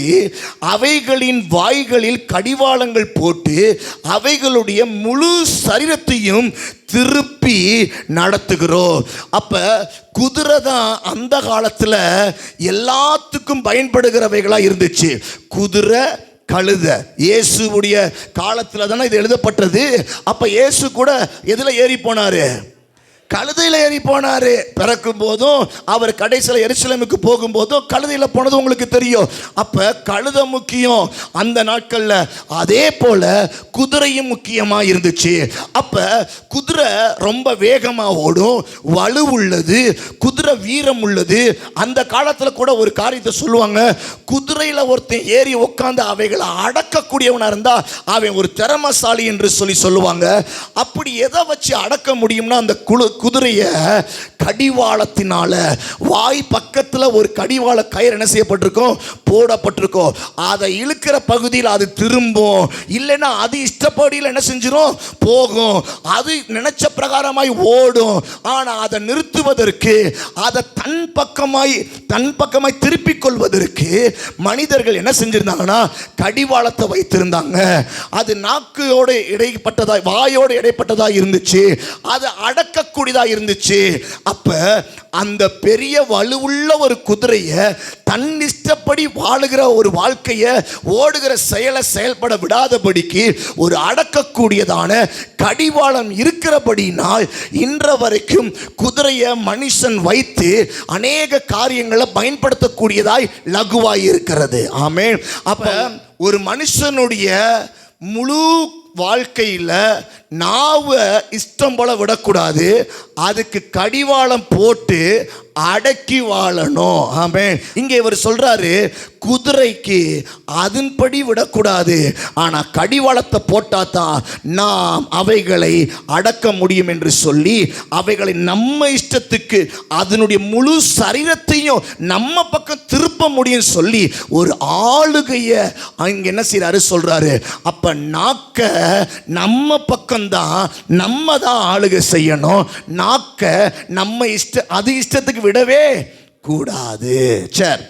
S2: அவைகளின் வாய்களில் கடிவாளங்கள் போட்டு அவைகளுடைய முழு சரீரத்தையும் திருப்பி நடத்துகிறோம். அப்ப குதிரை தான் அந்த காலத்துல எல்லாத்துக்கும் பயன்படுகிறவைகளா இருந்துச்சு. குதிரை, கழுத. இயேசுவுடைய காலத்துல தானே இது எழுதப்பட்டது. அப்ப இயேசு கூட எதுல ஏறி போனாரு? கழுதையில் ஏறி போனாரு. பிறக்கும் போதும் அவர் கடைசியில் எருசலேமுக்கு போகும்போதும் கழுதையில் போனது உங்களுக்கு தெரியும். அப்ப கழுதை முக்கியம் அந்த நாட்கள்ல. அதே போல குதிரையும் முக்கியமாக இருந்துச்சு. அப்ப குதிரை ரொம்ப வேகமாக ஓடும், வலு உள்ளது, குதிரை வீரம் உள்ளது. அந்த காலத்தில் கூட ஒரு காரியத்தை சொல்லுவாங்க, குதிரையில் ஒருத்தன் ஏறி உட்காந்து அவைகளை அடக்கக்கூடியவனா இருந்தா அவன் ஒரு திறமசாலி என்று சொல்லுவாங்க. அப்படி எதை வச்சு அடக்க முடியும்னா அந்த குதிரைய கடிவாளத்தினால, வாய் பக்கத்தில் ஒரு கடிவாள கயிறு என்ன செய்யப்பட்டிருக்கும்? போடப்பட்டிருக்கும். அதை இழுக்கிற பகுதியில் அது திரும்பும். இல்லைன்னா அது இஷ்டப்படியில் என்ன செஞ்சிடும்? போகும். அது நினைச்ச பிரகாரமாய் ஓடும். ஆனால் அதை நிறுத்துவதற்கு, அதை தன் பக்கமாய் திருப்பிக் கொள்வதற்கு மனிதர்கள் என்ன செஞ்சிருந்தாங்கன்னா கடிவாளத்தை வைத்திருந்தாங்க. அது நாக்கோடு இடைப்பட்டதாய், வாயோடு இடைப்பட்டதாய் இருந்துச்சு. அது அடக்கக்கூடியதாக இருந்துச்சு. அப்ப அந்த பெரிய வலுவுள்ள ஒரு குதிரைய தன் இஷ்டப்படி வாழுகிற ஒரு வாழ்க்கையை, ஓடுகிற செயலை செயல்பட விடாதபடிக்கு ஒரு அடக்கக்கூடியதான கடிவாளம் இருக்கிறபடினால் இன்ற வரைக்கும் குதிரைய மனுஷன் வைத்து அநேக காரியங்களை பயன்படுத்தக்கூடியதாய் லகுவாய் இருக்கிறது. ஆமென். அப்ப ஒரு மனுஷனுடைய முழு வாழ்க்கையில் நாவை இஷ்டம் போல விடக்கூடாது. அதுக்கு கடிவாளம் போட்டு அடக்கி வாழணும். ஆமென். இங்கே இவர் சொல்றாரு, குதிரைக்கு அதன்படி விடக்கூடாது. ஆனால் கடிவாளத்தை போட்டா தான் நாம் அவைகளை அடக்க முடியும் என்று சொல்லி அவைகளை நம்ம இஷ்டத்துக்கு அதனுடைய முழு சரீரத்தையும் நம்ம பக்கம் திருப்ப முடியும் சொல்லி ஒரு ஆளுகையை அங்க என்ன செய்யறாரு சொல்றாரு. அப்ப நாக்க நம்ம பக்கம்தான், நம்ம தான் ஆளுகை செய்யணும். நாக்க நம்ம அது இஷ்டத்துக்கு விடவே கூடாது. சரி,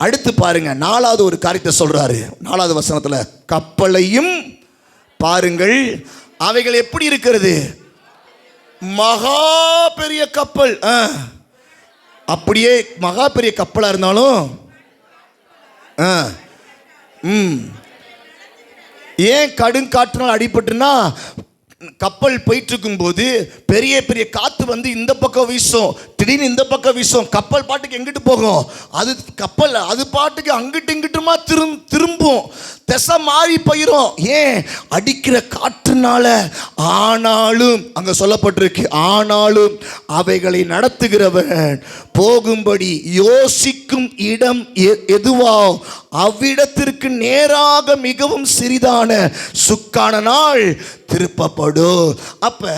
S2: அடுத்து பாருங்க, 4வது ஒரு காரியத்தை சொல்றாரு. 4வது வசனத்துல, கப்பலையும் பாருங்கள், அவைகள் எப்படி இருக்கிறது? மகா பெரிய கப்பல். அப்படியே மகா பெரிய கப்பலா இருந்தாலும் ஏன் கடுங்காற்றினால் அடிபட்டுனா, கப்பல் போயிட்டு இருக்கும்போது பெரிய பெரிய காற்று வந்து இந்த பக்கம் வீசும், திடீர்னு இந்த பக்கம் வீசும். கப்பல் பாட்டுக்கு எங்கிட்டு போகும்? அது கப்பல் அது பாட்டுக்கு அங்கிட்டு இங்கிட்டுமா திரும்பும், திசை மாறி போயிடும். ஏன்? அடிக்கிற காற்றுனால. ஆனாலும் அங்க சொல்லப்பட்டிருக்கு, ஆனாலும் அவைகளை நடத்துகிறவன் போகும்படி யோசிக்கும் இடம் எதுவா அவ்விடத்திற்கு நேராக மிகவும் சிறிதான சுக்கான நாள் திருப்பப்படும். அப்ப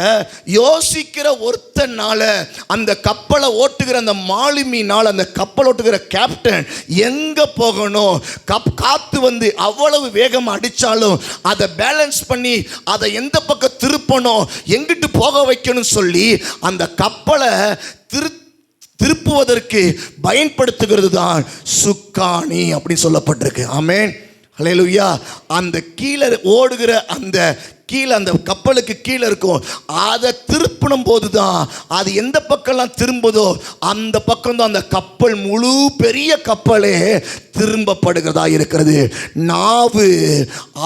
S2: யோசிக்கிற ஒருத்தனால அந்த கப்பலை ஓட்டுகிற அந்த மாலுமினால், அந்த கப்பல் ஓட்டுகிற கேப்டன் எங்க போகணும், காத்து வந்து அவ்வளவு வேகம் அடிச்சாலும் அதை பேலன்ஸ் பண்ணி அதை எந்த பக்கம் திருப்பணும், எங்கிட்டு போக வைக்கணும் சொல்லி அந்த கப்பலை திருப்புவதற்கு பயன்படுத்துகிறது தான் சுக்காணி அப்படின்னு சொல்லப்பட்டிருக்கு. ஆமென். ஹல்லேலூயா. அந்த கீழே ஓடுகிற அந்த கீழே அந்த கப்பலுக்கு கீழே இருக்கும், அதை திருப்பினும் போது தான் அது எந்த பக்கம்லாம் திரும்புதோ அந்த பக்கம் தான் அந்த கப்பல், முழு பெரிய கப்பலே திரும்பப்படுகிறதா இருக்கிறது. நாவு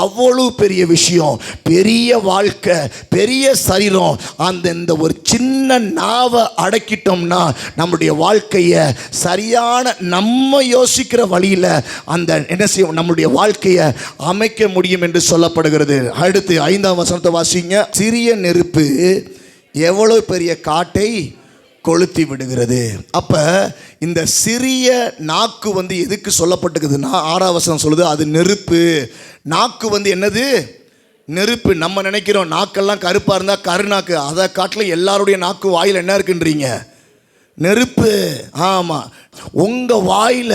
S2: அவ்வளவு பெரிய விஷயம், பெரிய வாழ்க்கை, பெரிய சரீரம். இந்த ஒரு சின்ன நாவை அடக்கிட்டோம்னா நம்முடைய வாழ்க்கையை சரியான நம்ம யோசிக்கிற வழியில் அந்த என்ன செய்யும், நம்முடைய வாழ்க்கையை அமைக்க முடியும் என்று சொல்லப்படுகிறது. அடுத்து 5ஆம் வசனத்தை வாசிங்க. சிறிய நெருப்பு எவ்வளவு பெரிய காட்டை கொளுத்தி விடுகிறது. அப்ப இந்த சிறிய நாக்கு எதுக்கு சொல்லப்பட்டிருக்குதுன்னா, 6ஆம் வசனம் சொல்லுது, அது நெருப்பு. நாக்கு என்னது? நெருப்பு. நம்ம நினைக்கிறோம் நாக்கெல்லாம் கருப்பா இருந்தா கருநாக்கு. அதை காட்டிலும் எல்லாருடைய நாக்கு வாயில் என்ன இருக்குன்றீங்க? நெருப்பு. ஆமா, உங்க வாயில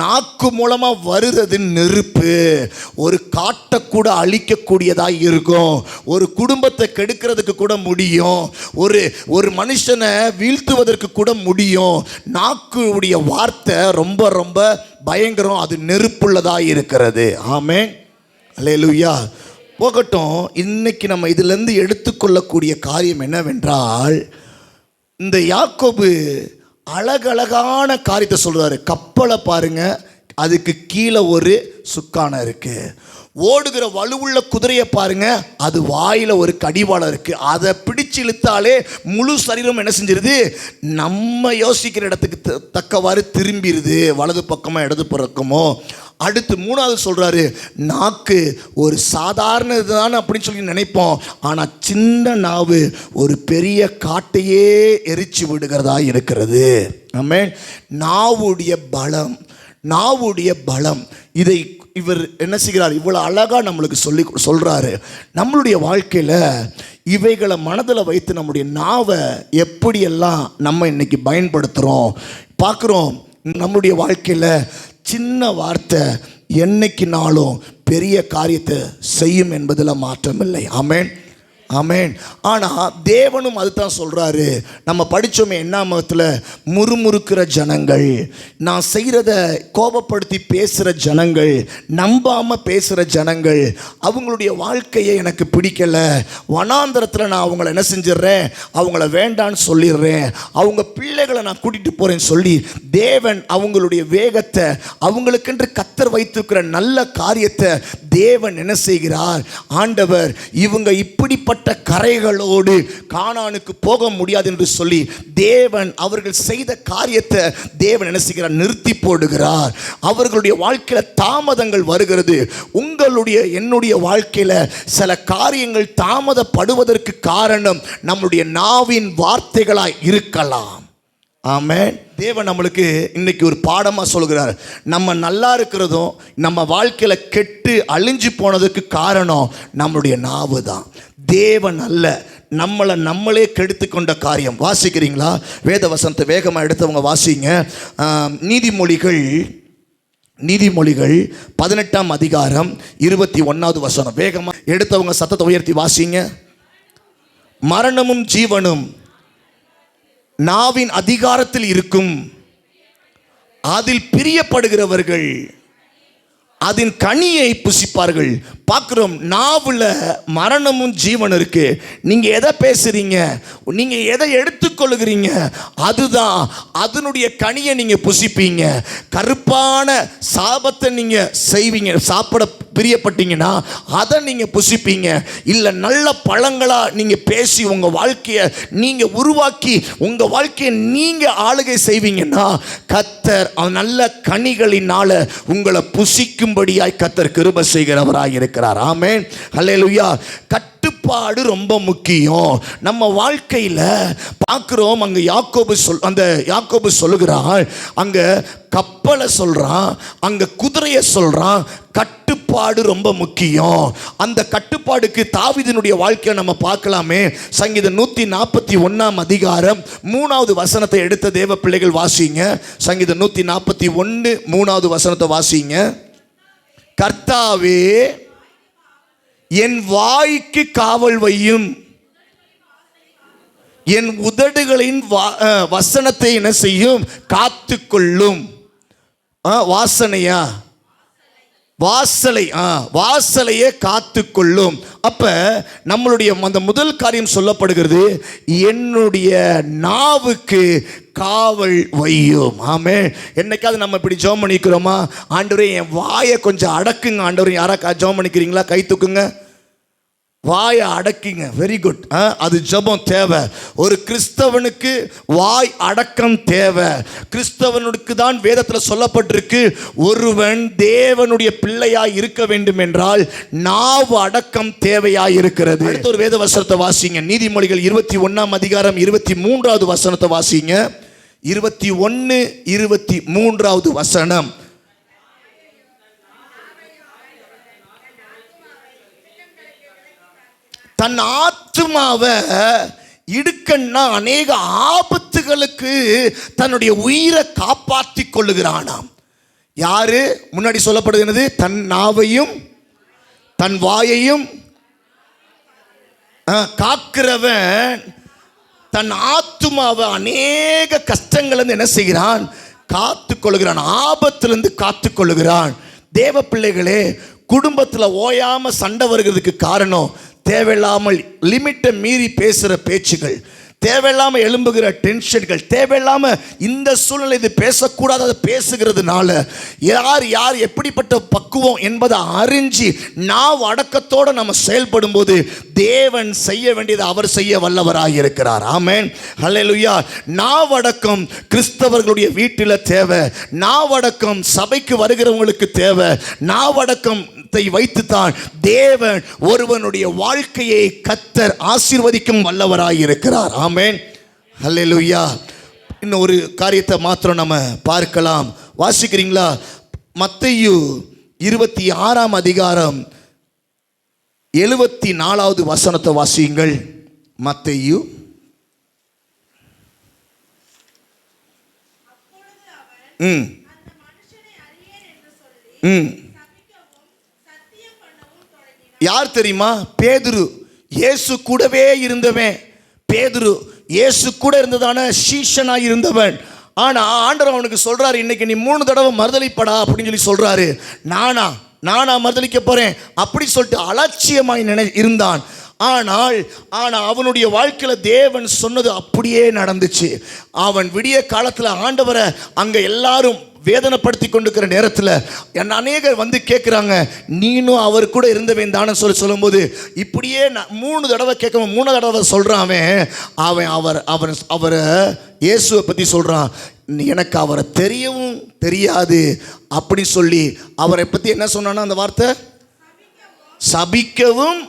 S2: நாக்கு மூலமா வருகிறது நெருப்பு. ஒரு காட்டை கூட அழிக்கக்கூடியதா இருக்கும். ஒரு குடும்பத்தை கெடுக்கிறதுக்கு கூட முடியும். ஒரு மனுஷனை வீழ்த்துவதற்கு கூட முடியும். நாக்குடைய வார்த்தை ரொம்ப ரொம்ப பயங்கரம். அது நெருப்புள்ளதா இருக்கிறது. ஆமென், அல்லேலூயா. போகட்டும். இன்னைக்கு நம்ம இதிலிருந்து எடுத்துக்கொள்ளக்கூடிய காரியம் என்னவென்றால், இந்த யாக்கோபு அழகழகான காரியத்தை சொல்றாரு. கப்பலை பாருங்க, அதுக்கு கீழே ஒரு சுக்கானம் இருக்கு. ஓடுகிற வலுவுள்ள குதிரையை பாருங்க, அது வாயில ஒரு கடிவாளம் இருக்கு. அதை பிடிச்சு இழுத்தாலே முழு சரீரம் என்ன செஞ்சிருது? நம்ம யோசிக்கிற இடத்துக்கு தக்கவாறு திரும்பிடுது, வலது பக்கமோ இடது பக்கமோ. அடுத்து 3வது சொல்றாரு, நாக்கு ஒரு சாதாரண இதுதான் அப்படின்னு சொல்லி நினைப்போம். ஆனால் சின்ன நாவு ஒரு பெரிய காட்டையே எரிச்சு விடுகிறதா இருக்கிறது. ஆமென். நாவுடைய பலம், நாவுடைய பலம். இதை இவர் என்ன செய்கிறார்? இவ்வளோ அழகாக நம்மளுக்கு சொல்றாரு. நம்மளுடைய வாழ்க்கையில் இவைகளை மனதில் வைத்து நம்முடைய நாவை எப்படியெல்லாம் நம்ம இன்னைக்கு பயன்படுத்துகிறோம் பார்க்குறோம். நம்முடைய வாழ்க்கையில் சின்ன வார்த்தை என்னைக்குனாலும் பெரிய காரியத்தை செய்யும் என்பதில் மாற்றமில்லை. ஆமென், ஆமென். ஆனால் தேவனும் அதுதான் சொல்கிறாரு. நம்ம படித்தோமே என்னாமத்தில், முறுமுறுக்கிற ஜனங்கள், நான் செய்கிறத கோபப்படுத்தி பேசுகிற ஜனங்கள், நம்பாமல் பேசுகிற ஜனங்கள், அவங்களுடைய வாழ்க்கையை எனக்கு பிடிக்கலை. வனாந்தரத்தில் நான் அவங்கள என்ன செஞ்சிடறேன்? அவங்கள வேண்டான்னு சொல்லிடுறேன். அவங்க பிள்ளைகளை நான் கூட்டிகிட்டு போகிறேன்னு சொல்லி தேவன் அவங்களுடைய வேகத்தை, அவங்களுக்கென்று கர்த்தர் வைத்திருக்கிற நல்ல காரியத்தை தேவன் என்ன செய்கிறார்? ஆண்டவர் இவங்க இப்படிப்பட்ட கரைகளோடு கானானுக்கு போக முடியாது என்று சொல்லி தேவன் அவர்கள் செய்த காரியத்தை தேவன் என்ன செய்கிறார்? நிறுத்தி போடுகிறார். அவர்களுடைய வாழ்க்கையில தாமதங்கள் வருகிறது. உங்களுடைய என்னுடைய வாழ்க்கையில சில காரியங்கள் தாமதப்படுவதற்கு காரணம் நம்முடைய நாவின் வார்த்தைகளாய் இருக்கலாம். ஆமென். தேவன் நம்மளுக்கு இன்னைக்கு ஒரு பாடமாக சொல்கிறார். நம்ம நல்லா இருக்கிறதும் நம்ம வாழ்க்கையில் கெட்டு அழிஞ்சு போனதுக்கு காரணம் நம்மளுடைய நாவு தான். தேவன் அல்ல, நம்மளே கெடுத்து கொண்ட காரியம். வாசிக்கிறீங்களா? வேத வசனத்தை வேகமாக எடுத்தவங்க வாசிங்க. நீதிமொழிகள் 18ஆம் அதிகாரம் 21வது வசனம். வேகமாக எடுத்தவங்க சத்தத்தை உயர்த்தி வாசிங்க. மரணமும் ஜீவனும் நாவின் அதிகாரத்தில் இருக்கும், அதில் பிரியப்படுகிறவர்கள் அதன் கனியை புசிப்பார்கள். பார்க்குறோம், நாவில் மரணமும் ஜீவன் இருக்கு. நீங்கள் எதை பேசுறீங்க, நீங்கள் எதை எடுத்துக்கொள்ளுகிறீங்க, அதுதான் அதனுடைய கனியை நீங்கள் புசிப்பீங்க. கருப்பான சாபத்தை நீங்கள் செய்வீங்க, சாப்பிட பிரியப்பட்டீங்கன்னா அதை நீங்கள் புசிப்பீங்க. இல்லை நல்ல பழங்களாக நீங்கள் பேசி உங்கள் வாழ்க்கையை நீங்கள் உருவாக்கி உங்கள் வாழ்க்கையை நீங்கள் ஆளுகை செய்வீங்கன்னா கர்த்தர் நல்ல கனிகளினால உங்களை புசிக்கும்படியாய் கர்த்தர் கிருபை செய்கிறவராக இருக்கிறார். ஆமென், அல்லேலூயா. கட்டுப்பாடு ரொம்ப முக்கியம். நம்ம வாழ்க்கையில் பார்க்குறோம். அங்கே யாக்கோபு சொல்லுகிறான், அங்கே கப்பலை சொல்றான், அங்கே குதிரையை சொல்றான். கட்டுப்பாடு ரொம்ப முக்கியம். அந்த கட்டுப்பாடுக்கு தாவீதினுடைய வாழ்க்கையை நம்ம பார்க்கலாமே. சங்கீதம் 141ஆம் அதிகாரம் 3வது வசனத்தை எடுத்த தேவ பிள்ளைகள் வாசிங்க. சங்கீதம் 141 3வது வசனத்தை வாசிங்க. கர்த்தாவே என் வாய்க்கு காவல் வையும், என் உதடுகளின் வசனத்தை என்ன செய்யும்? காத்துக்கொள்ளும். வாசலையே காத்துக்கொள்ளும். அப்ப நம்மளுடைய அந்த முதல் காரியம் சொல்லப்படுகிறது, என்னுடைய நாவுக்கு காவல் வையும். ஆமே. என்னைக்காவது நம்ம இப்படி ஜெபம் பண்ணிக்கிறோமா? ஆண்டவரே என் வாயை கொஞ்சம் அடக்குங்க ஆண்டவரே. யாரா ஜெபம் பண்ணிக்கிறீங்களா? கை தூக்குங்க. வாயை அடக்கிங்க. Very good. அது ஜெபம் தேவை. ஒரு கிறிஸ்தவனுக்கு வாய் அடக்கம் தேவை. கிறிஸ்தவனுக்கு தான் வேதத்தில் சொல்லப்பட்டிருக்கு, ஒருவன் தேவனுடைய பிள்ளையாய் இருக்க வேண்டும் என்றால் நாவு அடக்கம் தேவையாய் இருக்கிறது. அடுத்த ஒரு வேத வசனத்தை வாசிங்க. நீதிமொழிகள் 21 அதிகாரம் 23வது வசனத்தை வாசிங்க. 21 23வது வசனம். தன் ஆத்துமாவை இடுக்கன்னா அநேக ஆபத்துகளுக்கு தன்னுடைய உயிரை காப்பாற்றி கொள்ளுகிறானாம். யாரு முன்னாடி சொல்லப்படுகிறது? தன் நாவையும் தன் வாயையும் காக்கிறவன் தன் ஆத்துமாவை அநேக கஷ்டங்கள்லேருந்து என்ன செய்கிறான்? காத்து கொள்ளுகிறான். ஆபத்திலிருந்து காத்து கொள்ளுகிறான். தேவ பிள்ளைகளே, குடும்பத்தில் ஓயாம சண்டை வருகிறதுக்கு காரணம் தேவையில்லாமல் லிமிட்டை மீறி பேசுகிற பேச்சுகள், தேவையில்லாமல் எழும்புகிற டென்ஷன்கள், தேவையில்லாமல் இந்த சூழ்நிலை இது பேசக்கூடாது அதை பேசுகிறதுனால யார் யார் எப்படிப்பட்ட பக்குவம் என்பதை அறிஞ்சு நாவ் அடக்கத்தோடு நம்ம செயல்படும் போது தேவன் செய்ய வேண்டியது அவர் செய்ய வல்லவராக இருக்கிறார். ஆமென், ஹல்லேலூயா. நாவடக்கம் கிறிஸ்தவர்களுடைய வீட்டில் தேவை. நாவடக்கம் சபைக்கு வருகிறவங்களுக்கு தேவை. நாவடக்கம் வைத்துத்தான் தேவன் ஒருவனுடைய வாழ்க்கையை கர்த்தர் ஆசீர்வதிக்கும் வல்லவராய் இருக்கிறார். ஆமென், ஹல்லேலூயா. இன்னும் ஒரு காரியத்தை மாத்திரம் நம்ம பார்க்கலாம். வாசிக்கிறீங்களா? மத்தேயு 26 அதிகாரம் 74வது வசனத்தை வாசியுங்கள். மத்தேயு யார் தெரியுமா? பேதுரு. இயேசு கூடவே இருந்தவன் பேதுரு. இயேசு கூட இருந்ததான சீஷனாய் இருந்தவன். ஆனா ஆண்டவர் அவனுக்கு சொல்றாரு, இன்னைக்கு நீ 3 தடவை மறுதலிப்படா அப்படின்னு சொல்லி சொல்றாரு. நானா மறுதலிக்க போறேன் அப்படி சொல்லிட்டு அலட்சியமாய் இருந்தான். ஆனால் அவனுடைய வாழ்க்கையில் தேவன் சொன்னது அப்படியே நடந்துச்சு. அவன் விடிய காலத்தில் ஆண்டவரை அங்கே எல்லாரும் வேதனைப்படுத்தி கொண்டிருக்கிற நேரத்தில் என்ன அநேகர் வந்து கேட்குறாங்க, நீனும் அவர் கூட இருந்தவன் தானே சொல்லும்போது இப்படியே 3 தடவை கேட்க 3 தடவை சொல்கிறான். அவரை இயேசுவை பற்றி சொல்கிறான். எனக்கு அவரை தெரியவும் தெரியாது அப்படி சொல்லி அவரை பற்றி என்ன சொன்னான்னா அந்த வார்த்தை, சபிக்கவும்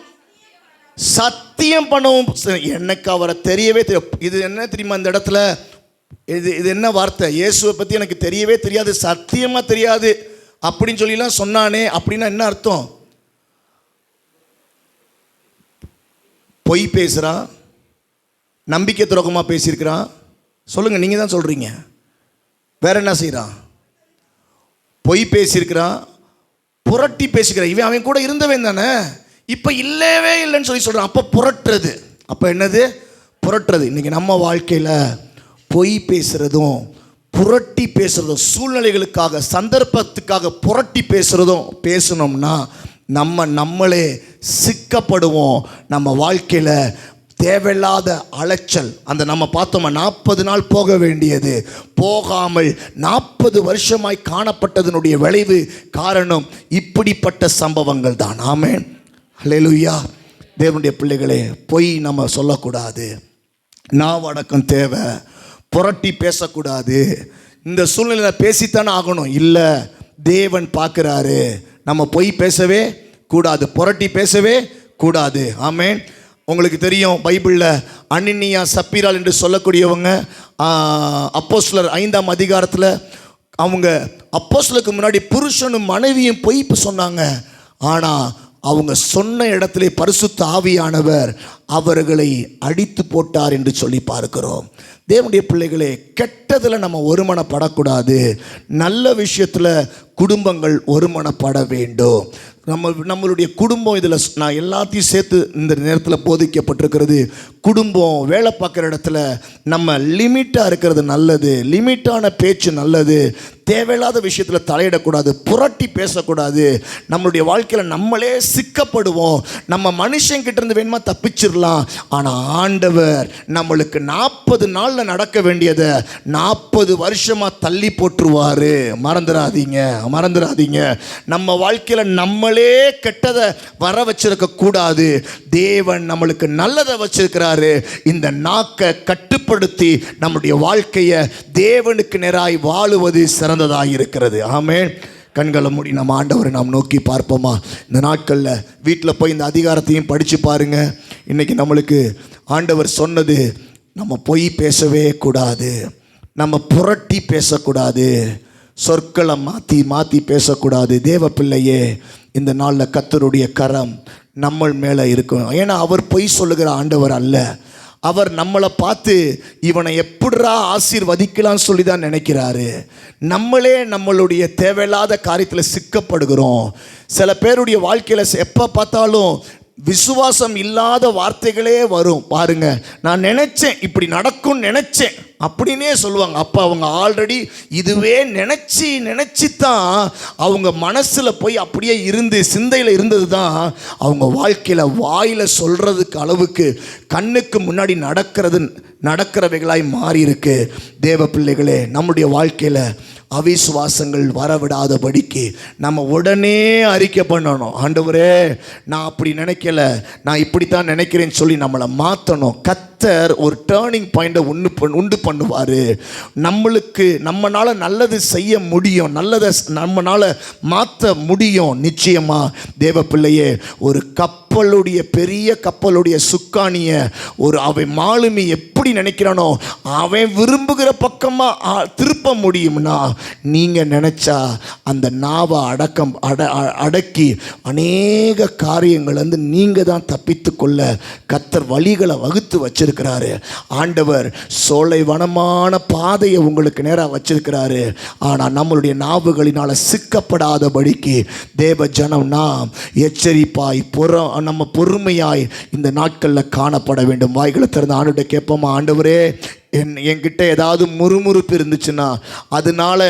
S2: சத்தியம் பண்ணவும். எனக்கு அவரை தெரியவே தெரியும். இது என்ன தெரியுமா? இந்த இடத்துல இது என்ன வார்த்தை? இயேசுவை பற்றி எனக்கு தெரியவே தெரியாது, சத்தியமாக தெரியாது அப்படின்னு சொல்லிலாம் சொன்னானே. அப்படின்னா என்ன அர்த்தம்? பொய் பேசுகிறான், நம்பிக்கை துரோகமாக பேசியிருக்கிறான். சொல்லுங்கள், நீங்கள் தான் சொல்கிறீங்க. வேற என்ன செய்கிறான்? பொய் பேசியிருக்கிறான், புரட்டி பேசிக்கிறான். அவன் கூட இருந்தவன் தானே, இப்போ இல்லவே இல்லைன்னு சொல்கிறான். அப்போ புரட்டுறது. அப்போ என்னது? புரட்டுறது. இன்றைக்கி நம்ம வாழ்க்கையில் பொய் பேசுகிறதும் புரட்டி பேசுகிறதும், சூழ்நிலைகளுக்காக சந்தர்ப்பத்துக்காக புரட்டி பேசுகிறதும் பேசணும்னா நம்மளே சிக்கப்படுவோம். நம்ம வாழ்க்கையில் தேவையில்லாத அலைச்சல். அந்த நம்ம பார்த்தோமா 40 நாள் போக வேண்டியது போகாமல் 40 வருஷமாய் காணப்பட்டதனுடைய விளைவு காரணம் இப்படிப்பட்ட சம்பவங்கள் தான். ஆமென், ஹல்லேலூயா. தேவனுடைய பிள்ளைகளே, பொய் நம்ம சொல்லக்கூடாது. நாவடக்கம் தேவை. புரட்டி பேசக்கூடாது. இந்த சூழ்நிலையில் பேசித்தானே ஆகணும். இல்லை, தேவன் பார்க்குறாரு. நம்ம பொய் பேசவே கூடாது, புரட்டி பேசவே கூடாது. ஆமென். உங்களுக்கு தெரியும், பைபிளில் அனனியா சப்பீராள் என்று சொல்லக்கூடியவங்க அப்போஸ்தலர் 5ஆம் அதிகாரத்தில் அவங்க அப்போஸ்தலருக்கு முன்னாடி புருஷனும் மனைவியும் பொய் சொன்னாங்க. ஆனால் அவங்க சொன்ன இடத்திலே பரிசுத்த ஆவியானவர் அவர்களை அடித்து போட்டார் என்று சொல்லி பார்க்கிறோம். தேவனுடைய பிள்ளைகளே, கெட்டதில் நம்ம ஒருமனப்படக்கூடாது. நல்ல விஷயத்தில் குடும்பங்கள் ஒருமனப்பட வேண்டும். நம்மளுடைய குடும்பம், இதில் நான் எல்லாத்தையும் சேர்த்து இந்த நேரத்தில் போதிக்கப்பட்டிருக்கிறது. குடும்பம், வேலை பார்க்குற இடத்துல நம்ம லிமிட்டாக இருக்கிறது நல்லது. லிமிட்டான பேச்சு நல்லது. தேவையில்லாத விஷயத்தில் தலையிடக்கூடாது, புரட்டி பேசக்கூடாது. நம்மளுடைய வாழ்க்கையில் நம்மளே சிக்கப்படுவோம். நம்ம மனுஷங்கிட்ட இருந்து வேணுமா தப்பிச்சிடலாம். ஆனால் ஆண்டவர் நம்மளுக்கு 40 நாளில் நடக்க வேண்டியதை 40 வருஷமாக தள்ளி போட்டுருவார். மறந்துடாதீங்க. மறந்துடாதீங்க. நம்ம வாழ்க்கையில் நம்மளே கெட்டதை வர வச்சிருக்க கூடாது. தேவன் நம்மளுக்கு நல்லதை வச்சிருக்கிறாரு. இந்த நாக்கை கட்டுப்படுத்தி நம்முடைய வாழ்க்கையை தேவனுக்கு நேராய் வாழுவது சிறந்ததாக இருக்கிறது. ஆமென். கண்களை மூடி நம்ம ஆண்டவரை நாம் நோக்கி பார்ப்போமா? இந்த நாட்களில் வீட்டில் போய் இந்த அதிகாரத்தையும் படித்து பாருங்க. இன்றைக்கி நம்மளுக்கு ஆண்டவர் சொன்னது, நம்ம பொய் பேசவே கூடாது, நம்ம புரட்டி பேசக்கூடாது, சொற்களை மாற்றி மாற்றி பேசக்கூடாது. தேவ பிள்ளையே, இந்த நாளில் கர்த்தருடைய கரம் நம்ம மேலே இருக்கும். ஏன்னா அவர் பொய் சொல்லுகிற ஆண்டவர் அல்ல. அவர் நம்மளை பார்த்து இவனை எப்படிரா ஆசீர்வதிக்கலாம்னு சொல்லி தான் நினைக்கிறாரு. நம்மளே நம்மளுடைய தேவையில்லாத காரியத்தில் சிக்கப்படுகிறோம். சில பேருடைய வாழ்க்கையில் எப்போ பார்த்தாலும் விசுவாசம் இல்லாத வார்த்தைகளே வரும். பாருங்க, நான் நினைச்சேன் இப்படி நடக்கும்னு நினைச்சேன் அப்படின்னே சொல்லுவாங்க. அப்போ அவங்க ஆல்ரெடி இதுவே நினச்சி தான் அவங்க மனசில் போய் அப்படியே இருந்து சிந்தையில் இருந்தது தான் அவங்க வாழ்க்கையில் வாயில் சொல்கிறதுக்கு அளவுக்கு கண்ணுக்கு முன்னாடி நடக்கிறவைகளாய் மாறி இருக்கு. தேவ பிள்ளைகளே, நம்முடைய வாழ்க்கையில் அவிசுவாசங்கள் வரவிடாதபடிக்கு நம்ம உடனே அறிக்கை பண்ணணும். ஆண்டவரே, நான் அப்படி நினைக்கல, நான் இப்படித்தான் நினைக்கிறேன்னு சொல்லி நம்மளை மாற்றணும். கர்த்தர் ஒரு டேர்னிங் பாயிண்டை உண்டு பண்ணுவார். நம்மளால் நல்லது செய்ய முடியும், நல்லதை நம்மளால் மாற்ற முடியும். நிச்சயமாக தேவ பிள்ளையே, ஒரு பெரிய கப்பலுடைய சுக்கானிய அவன் மாலுமி எப்படி நினைக்கிறானோ அவன் விரும்புகிற பக்கமாக திருப்ப முடியும்னா, நீங்கள் நினச்சா அந்த நாவை அடக்கி அநேக காரியங்கள் வந்து நீங்கள் தான் தப்பித்து கொள்ள கர்த்தர் வழிகளை வகுத்து வச்சிருக்கிறாரு. ஆண்டவர் சோலைவனமான பாதையை உங்களுக்கு நேராக வச்சிருக்கிறாரு. ஆனால் நம்மளுடைய நாவுகளினால் சிக்கப்படாதபடிக்கு தேவ ஜனம் நாம் எச்சரிப்பாய் நம்ம பொறுமையாய் இந்த நாட்களில் காணப்பட வேண்டும். வாய்களை திறந்து ஆண்டுகிட்ட கேட்போமா? ஆண்டவரே, என்கிட்ட ஏதாவது முறுமுறுப்பு இருந்துச்சுன்னா அதனால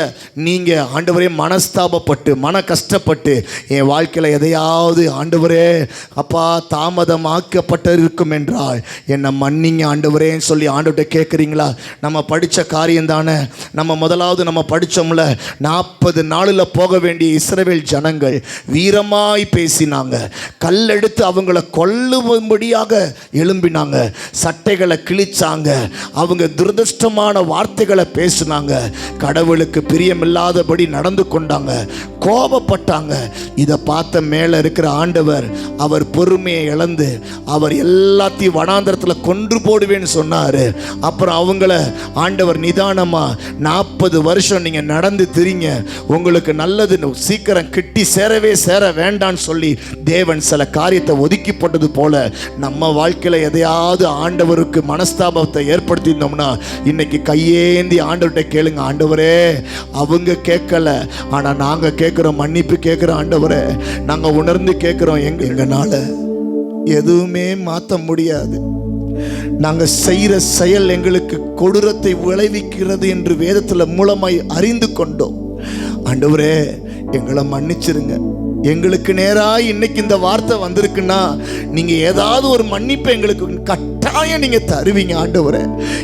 S2: நீங்கள் ஆண்டவரே மனஸ்தாபப்பட்டு மன கஷ்டப்பட்டு என் வாழ்க்கையில் எதையாவது ஆண்டவரே அப்பா தாமதமாக்கப்பட்டு இருக்கும் என்றால் என்னை மன்னிங்க ஆண்டவரேன்னு சொல்லி ஆண்டவர்கிட்ட கேட்குறீங்களா? நம்ம படித்த காரியம் தானே. முதலாவது நம்ம படித்தோம்ல, 40 நாளில் போக வேண்டிய இஸ்ரவேல் ஜனங்கள் வீரமாய் பேசினாங்க. கல்லெடுத்து அவங்கள கொல்லும்படியாக எழும்பினாங்க. சட்டைகளை கிழிச்சாங்க. அவங்க துரதிர்ஷ்டமான வார்த்தைகளை பேசினாங்க. கடவுளுக்கு பிரியமில்லாதபடி நடந்து கொண்டாங்க, கோபப்பட்டாங்க. இதை பார்த்த மேலே இருக்கிற ஆண்டவர் அவர் பொறுமையை இழந்து அவர் எல்லாத்தையும் வனாந்தரத்தில் கொன்று போடுவேன்னு சொன்னார். அப்புறம் அவங்கள ஆண்டவர் நிதானமாக 40 வருஷம் நீங்கள் நடந்து திரிங்க, உங்களுக்கு நல்லது சீக்கிரம் கிட்டி சேர வேண்டான்னு சொல்லி தேவன் சில காரியத்தை ஒதுக்கி போட்டது போல நம்ம வாழ்க்கையில் எதையாவது ஆண்டவருக்கு மனஸ்தாபத்தை ஏற்படுத்தியிருந்தோம்னா இன்னைக்கு கையேந்தி ஆண்டவர்கிட்ட கேளுங்க. ஆண்டவரே, அவங்க கேட்கல, ஆனால் நாங்கள் கேட்குறோம், மன்னிப்பு கேட்குறோம். ஆண்டவரே, நாங்கள் உணர்ந்து கேட்குறோம். எங்களால எதுவுமே மாற்ற முடியாது. நாங்கள் செய்கிற செயல் எங்களுக்கு கொடூரத்தை விளைவிக்கிறது என்று வேதத்தில் மூலமாய் அறிந்து கொண்டோம். ஆண்டவரே, எங்களை மன்னிச்சிருங்க. எங்களுக்கு நேராக இன்னைக்கு இந்த வார்த்தை வந்திருக்குன்னா நீங்கள் ஏதாவது ஒரு மன்னிப்பை எங்களுக்கு கட்டாயம் நீங்கள் தருவீங்க. ஆண்டவரே,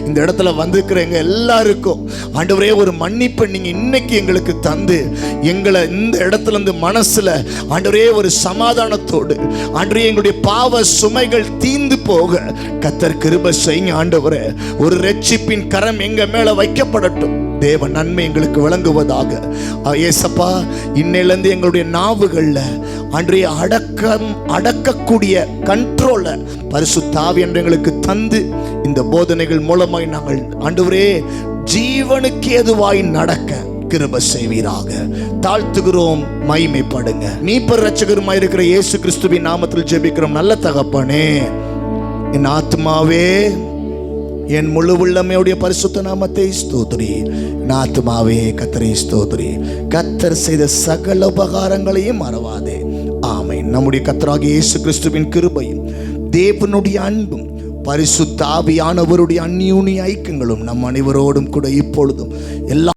S2: இந்த இடத்துல வந்திருக்கிற எங்கள் எல்லாருக்கும் ஆண்டவரே ஒரு மன்னிப்பை நீங்கள் இன்னைக்கு எங்களுக்கு தந்து எங்களை இந்த இடத்துல இருந்து மனசில் ஆண்டவரே ஒரு சமாதானத்தோடு ஆண்டவரே எங்களுடைய பாவ சுமைகள் தீந்து போக கர்த்தர் கிருபை செய்யுங்க. ஆண்டவரே, ஒரு இரட்சிப்பின் கரம் எங்கள் மேலே வைக்கப்படட்டும். தேவ நன்மை எங்களுக்கு விளங்குவதாக. ஏசப்பா, இன்னையிலேருந்து எங்களுடைய நாவுகளில் அன்றைய அடக்கக்கூடிய கண்ட்ரோலை பரிசுத்த ஆவியானவர் எங்களுக்கு தந்து இந்த போதனைகள் மூலமாய் நாங்கள் ஆண்டவரே ஜீவனுக்கு ஏதுவாய் நடக்க கிருபை செய்வீராக. தாழ்த்துகிறோம், மகிமைப்படுங்க. மீட்பர் இரட்சகருமாய் இருக்கிற இயேசு கிறிஸ்துவின் நாமத்தில் ஜெபிக்கிறோம் நல்ல தகப்பனே. என் ஆத்மாவே என் முழு உள்ளமையுடைய பரிசுத்த நாமத்தை ஸ்தோத்திரி. என் ஆத்மாவே கர்த்தரை ஸ்தோத்திரி. கர்த்தர் செய்த சகல உபகாரங்களையும் மறவாதே. ஆமென். நம்முடைய கர்த்தராகிய இயேசு கிறிஸ்துவின் கிருபையும் தேவனுடைய அன்பும் பரிசுத்த ஆவியானவருடைய அந்யோன்ய ஐக்கியங்களும் நம் அனைவரோடும் கூட இப்பொழுதும் எல்லா